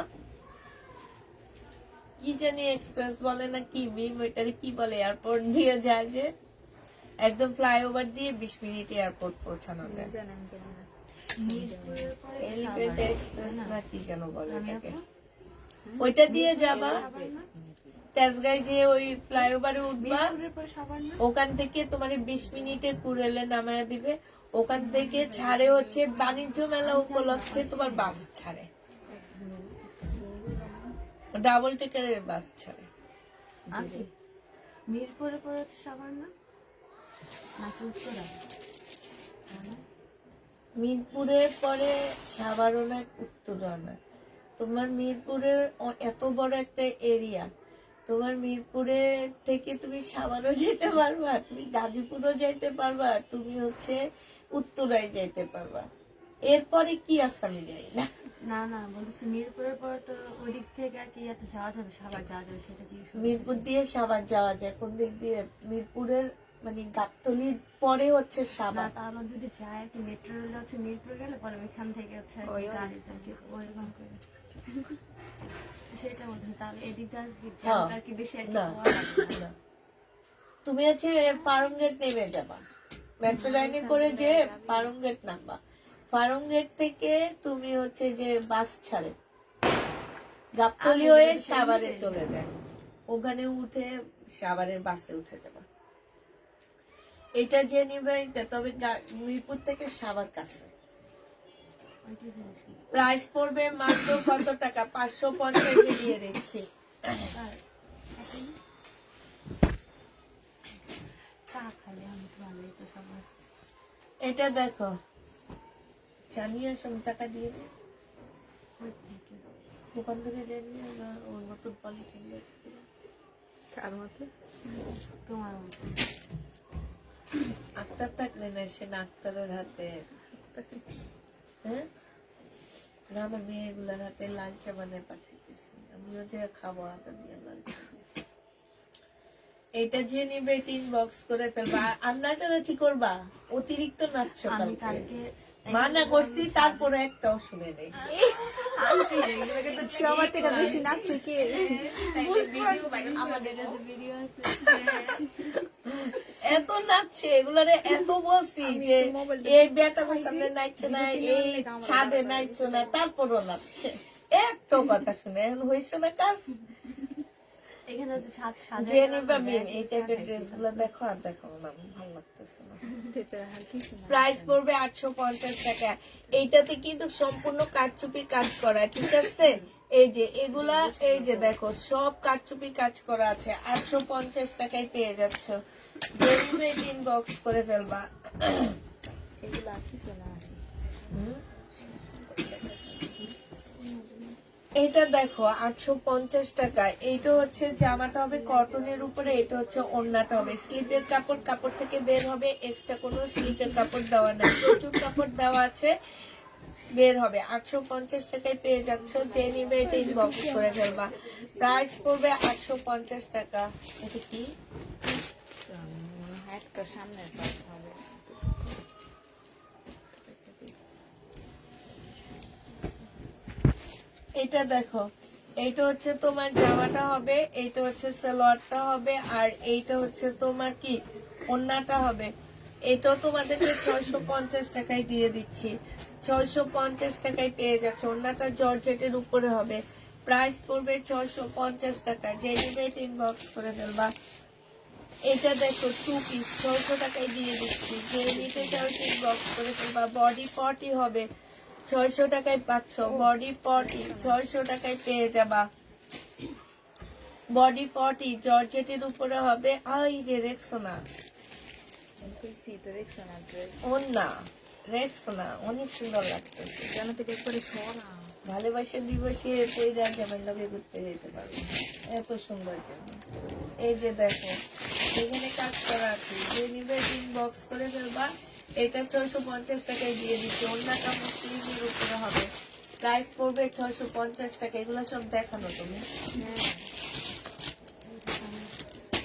কি জানি এক্সপ্রেস বলে না কি মিম, ওইটারে কি বলে, এয়ারপোর্ট দিয়ে যায় যে একদম ফ্লাইওভার দিয়ে 20 মিনিটে এয়ারপোর্ট পৌঁছানো যায়। জানেন জানেন না মিরপুরের পরে এলিভেটেড সাভার। এক্সপ্রেস না কি যেন বলে আমি এটাকে, আপু, ওইটা দিয়ে যাবা, সাভার না? তেজগাঁয় যে ওই ফ্লাইওভারে উঠবা, মিরপুরের পরে সাভার না? ওখান থেকে তোমার 20 মিনিটে কুড়েলে নামায়া দিবে। ওখান থেকে ছাড়ে হচ্ছে বাণিজ্য মেলা উপলক্ষে তোমার বাস ছাড়ে, ডাবল টেকারের বাস ছাড়ে। আপু, মিরপুরের পরে হচ্ছে সাভার না? নাকি উত্তরা? মিরপুরের পরে সাভারও না, উত্তরা না। তোমার মিরপুরের এত বড় একটা এরিয়া, তোমার মিরপুরে থেকে তুমি সাভারও যেতে পারবা, তুমি গাজীপুরও যাইতে পারবা, তুমি হচ্ছে উত্তরায় যাইতে পারবা। এরপরে কি আছে আমি জানি না। না না, বলতেছি মিরপুরের পরে তো ওই দিক থেকে আর কি এত যাওয়া যাবে, সাভার যাওয়া যাবে, সেটা জিজ্ঞেস করছি। মিরপুর দিয়ে সাভার যাওয়া যায়, কোন দিক দিয়ে? মিরপুরের মানে গাবতলির পরে হচ্ছে না, সাভার। তারপর যদি যায় আর কি মেট্রো রেল হচ্ছে মিরপুর গেলে পরে ওইখান থেকে হচ্ছে আর কি গাড়িতে আর কি ওইরকম করে। সেটা বলছেন, তাহলে এদিকে আর কি জ্যামটা আর কি বেশি আর কি না, হওয়া লাগবে না। না। তুমি হচ্ছে ফার্মগেট নেমে যাবা, মেট্রো লাইনে করে যে ফার্মগেট নামবা, ফার্মগেট থেকে তুমি হচ্ছে যে বাস ছাড়ে গাবতলি হয়ে সাভারে চলে যায়, ওখানে উঠে সাভারের বাসে উঠে যাবা। এটা যে নিবে এটা, তবে মিরপুর থেকে সাভার কাছে। ওইটাই জিজ্ঞেস করি। প্রাইস পড়বে মাত্র কত টাকা? 550 দিয়ে দিচ্ছি। আর এখন চা খাইলে আমি তো ভালোই তো সবার। এটা দেখো, জানিয়ে সব টাকা দিয়ে দিই, ওই থেকে দোকান থেকে জানিয়ে ওর নতুন পলিথিন তার মধ্যে তোমার মতো। আক্তার থাকলে না, সে না আক্তারের হাতে, হ্যাঁ না, আমার মেয়েগুলার হাতে লাল চা বানিয়ে পাঠিয়েছি, আমিও যে খাবো হাতে দিয়ে লাল চা। এটা যে নিবে ইনবক্স করে ফেলবা, আর নাচানাচি করবা, অতিরিক্ত নাচছো আমি কালকে, কালকে মানা করছি তারপরে একটাও শুনে নেই। সবার থেকে বেশি নাচছে কে? আমাদের কাছে ভিডিও আছে। এত নাচছে, এগুলারে এত বলছি যে এই বেটার সামনে নাচছে না, এই ছাদে নাচছো না, তারপরও নাচছে, একটা কথা শুনে এখন হয়েছে না কাজ। এখানে হচ্ছে ছাদ সাজা যে নিবা মিম, এই টাইপের ড্রেস গুলো দেখো, আর দেখো না, ভালো লাগতেছে না। প্রাইস পড়বে 850 টাকা। এইটাতে কিন্তু সম্পূর্ণ কারচুপি কাজ করা, ঠিক আছে? এই যে এগুলা, এই যে দেখো সব কারচুপি কাজ করা আছে, 850 টাকায় পেয়ে যাচ্ছ। ইনবক্স করে ফেলবা। এগুলো আছিস না? এটা দেখো 850 টাকা। এইটা হচ্ছে জামাটা হবে কটনের উপরে, এটা হচ্ছে ওড়নাটা হবে স্লিপের কাপড়, কাপড় থেকে বের হবে, এক্সট্রা কোনো স্লিপের কাপড় দেওয়া নাই, প্রচুর কাপড় দেওয়া আছে, বের হবে। 850 টাকায় পেয়ে যাচ্ছ, যে নিবে এটা ইনবক্স করে ফেলবা। প্রাইস পড়বে 850 টাকা। এটা কি? একটা সামনে হবে। এটা দেখো, এইটা হচ্ছে তোমার জামাটা হবে, এইটা হচ্ছে সালোয়ারটা হবে, আর এইটা হচ্ছে তোমার কি ওড়নাটা হবে। এটাও তোমাদেরকে 650 টাকায় দিয়ে দিচ্ছি, 650 টাকায় পেয়ে যাচ্ছে। ওড়নাটা জর্জেটের উপরে হবে, প্রাইস পড়বে 650 টাকা। যে নিবে ইনবক্স করে ফেলবা। এটা দেখো 2 পিস 600 টাকায় দিয়ে দিচ্ছি, যে নিতে চাও ইনবক্স করে ফেলবা। বডি পটি হবে, 600 টাকায় পাচ্ছ, বডি পটি 600 টাকায় পেয়ে যাবা। বডি পটি জর্জেটের উপরে হবে। আই রে রেক্সোনা, ওন্না রেক্সোনা, অনেক সুন্দর লাগতেছে। জানা থেকে একবারে সরা। ভালোবাসা দিবসে পয়লা জামাই লগে ঘুরতে যেতে পারবে, এত সুন্দর জামা। এই যে দেখো এখানে কাজ করা আছে, যে নিবে ইনবক্স করে ফেলবা। এটা 650 টাকায় দিয়ে দিচ্ছি। ওড়নাটা মুসলিমের উপরে হবে, প্রাইস পড়বে 650 টাকা। এগুলো সব দেখানো তুমি,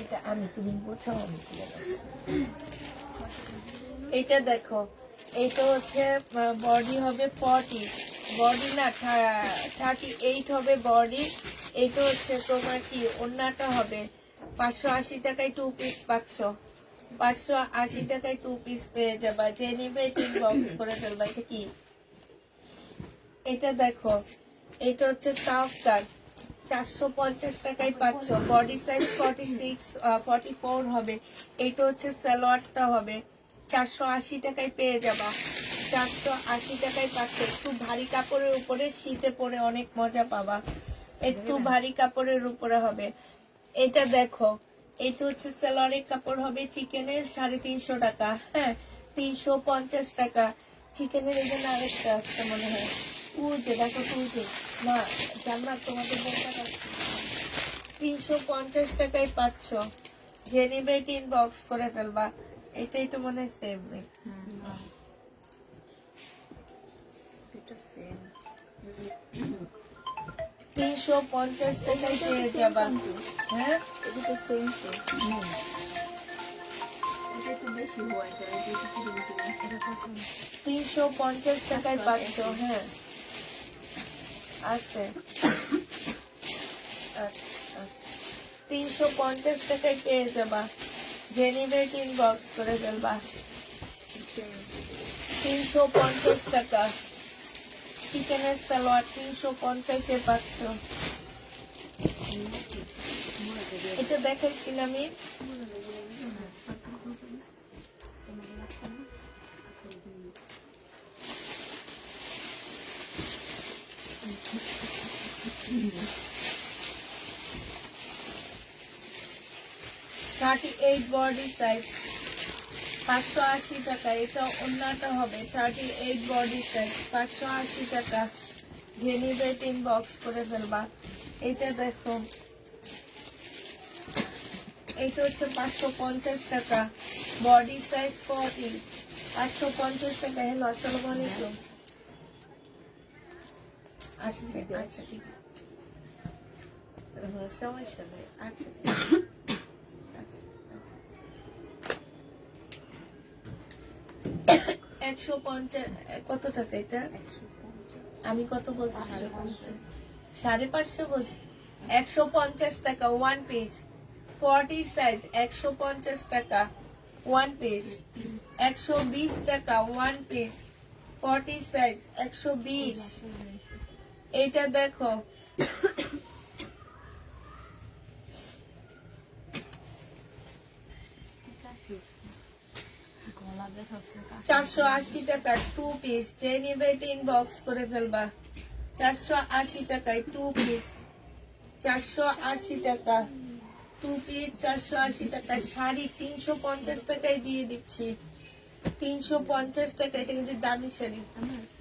এটা আমি, তুমি বোঝাও, আমি খুলে দেবো। এটা দেখো, এটা হচ্ছে বডি হবে 40, বডি না 38 হবে বডি। এটা হচ্ছে তোমার কি ওড়নাটা হবে 580 টাকায় 2 পিস পাচ্ছ, 580 টাকায় 2 পিস পেয়ে যাবা। যে নিবে বক্স করে ফেলবা। এটা কি, এটা দেখো, এটা হচ্ছে তাফ কাট, 450 টাকায় পাচ্ছ, বডি সাইজ 46 44 হবে। এটা হচ্ছে সালোয়ারটা হবে 480 টাকায় পেয়ে যাবা, 480 টাকায় পাচ্ছ। একটু ভারী কাপড়ের উপরে, শীতে পরে অনেক মজা পাবা। একটু ভারী কাপড়ের উপরে হবে। এটা দেখো, এটা হচ্ছে সালোয়ারের কাপড় হবে চিকেনের 350 টাকা, হ্যাঁ 350 টাকা। চিকেনের এখানে আরেকটা আসছে মনে হয়, যে দেখো তুলছে না, জান্নাত তোমাদের বলতে 350 টাকায় পাচ্ছ। যে নিবে ইনবক্স করে ফেলবা। এটাই তো মনে হয় সেম। এটা সেম 350 টাকায় পেয়ে যাবা, হ্যাঁ এটা তো সেম তো। এটা একটু বেশি হোয়াইট আর এটা একটু বেশি। এটা কত? 350 টাকায় পাচ্ছ, হ্যাঁ আছে। 350 টাকায় পেয়ে যাবা। যে নিবে ইনবক্স করে ফেলবা। সেম 350 টাকা চিকেনের সালোয়ার 350-এ পাচ্ছ। এটা দেখাইছি না আমি। বডি সাইজ 580 টাকা। এটা ওড়নাটা হবে 38 বডি সাইজ 580 টাকা। যে নিবে ইনবক্স করে ফেলবা। এটা দেখো, এটা হচ্ছে 550 টাকা, বডি সাইজ 40, 550 টাকা। হ্যালো, আসসালামু আলাইকুম। আসছে, আচ্ছা ঠিক আছে, সমস্যা নেই, আচ্ছা ঠিক আছে। আচ্ছা, আচ্ছা। 150 কত টাকা এটা? আমি কত বলছি? 550 বলছি। 150 টাকা ওয়ান পিস, 40 সাইজ 150 টাকা ওয়ান পিস, 120 টাকা ওয়ান পিস, 40 সাইজ 120। এটা দেখো, গলা দেখাচ্ছে 480 টাকা 2 পিস। যে নিবে ইনবক্স করে ফেলবা। 480 টাকায় 2 পিস, 480 টাকা 2 পিস, 480 টাকা। শাড়ি 350 টাকায় দিয়ে দিচ্ছি, 350 টাকা। এটা কিন্তু দামি শাড়ি,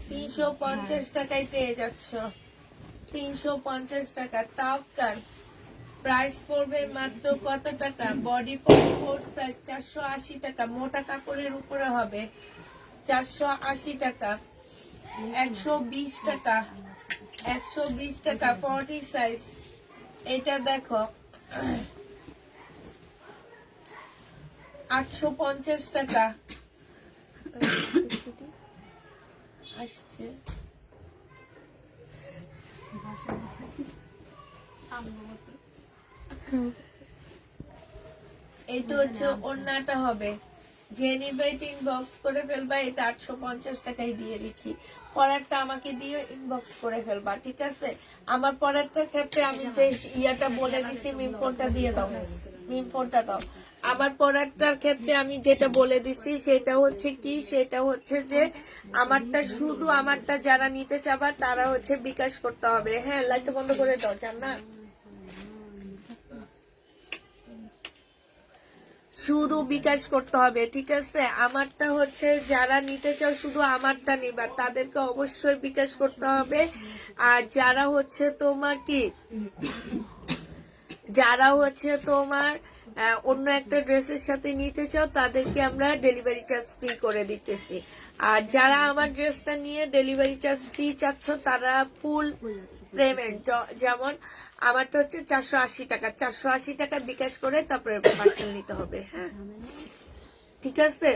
350 টাকায় পেয়ে যাচ্ছ, 350 টাকা। তাও কার প্রাইস পড়বে মাত্র কত টাকা? বডি 44 সাইজ 480 টাকা, মোটা কাপড়ের উপরে হবে 480 টাকা, 120 টাকা, 120 টাকা 40 সাইজ। এটা দেখো 850 টাকা আসছে। এটা হচ্ছে ওড়নাটা হবে। যে নিবে ইনবক্স করে ফেলবা। এটা 850 টাকায় দিয়ে দিচ্ছি। পরেরটা আমাকে দিয়ে ইনবক্স করে ফেলবা, ঠিক আছে? আমার পরেরটার ক্ষেত্রে আমি যে ইয়াটা বলে দিছি, মিম ফোনটা দিয়ে দাও, মিম ফোনটা দাও। আমার পরেরটার ক্ষেত্রে আমি যেটা বলে দিছি সেটা হচ্ছে কি, সেটা হচ্ছে যে আমারটা শুধু আমারটা যারা নিতে চাবা তারা হচ্ছে বিকাশ করতে হবে। হ্যাঁ, লাইটটা বন্ধ করে দাও, জান্নাত। শুধু বিকাশ করতে হবে, ঠিক আছে? আমারটা হচ্ছে যারা নিতে চাও শুধু আমারটা নিবা, তাদেরকে অবশ্যই বিকাশ করতে হবে। আর যারা হচ্ছে তোমার কি, যারা হচ্ছে তোমার অন্য একটা ড্রেসের সাথে নিতে চাও তাদেরকে আমরা ডেলিভারি চার্জ ফ্রি করে দিতেছি। আর যারা আমার ড্রেসটা নিয়ে ডেলিভারি চার্জ ফ্রি চাচ্ছ তারা ফুল পেমেন্ট, যেমন আমারটা হচ্ছে 480 টাকা, 480 টাকা বিকাশ করে তারপরে পার্সেল নিতে হবে। হ্যাঁ ঠিক আছে,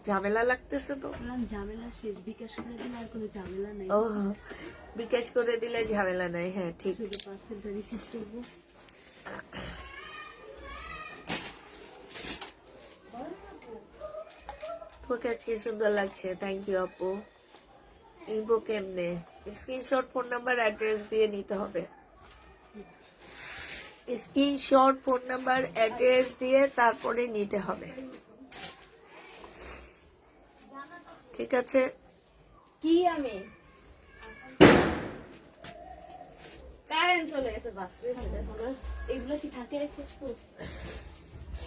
ঝামেলা লাগতেছে তো? ঝামেলা শেষ, বিকাশ করে দিলে আর কোনো ঝামেলা নাই। ও বিকাশ করে দিলে ঝামেলা নাই। হ্যাঁ ঠিক। শুধু পার্সেলটা রিসিভ করবো। তোকে আজকে সুন্দর লাগছে, থ্যাংক ইউ আপু। ইবো কেমনে? স্ক্রিনশট, ফোন নাম্বার, অ্যাড্রেস দিয়ে নিতে হবে। স্ক্রিনশট, ফোন নাম্বার, অ্যাড্রেস দিয়ে তারপরে নিতে হবে, ঠিক আছে? কি আমি কারেন্ট চলে গেছে, বাস এগুলো কি থাকে রেখে আসবো?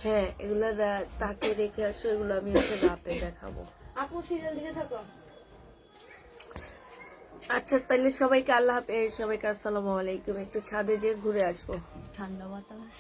হ্যাঁ এগুলা তাকে রেখে আসো, এগুলো আমি হচ্ছে রাতে দেখাবো। আপু সিরিয়াল দিকে থাকো। আচ্ছা তাহলে সবাইকে আল্লাহ হাফেজ, সবাইকে আসসালামু আলাইকুম। একটু ছাদে যেয়ে ঘুরে আসবো। ঠান্ডা বাতাস।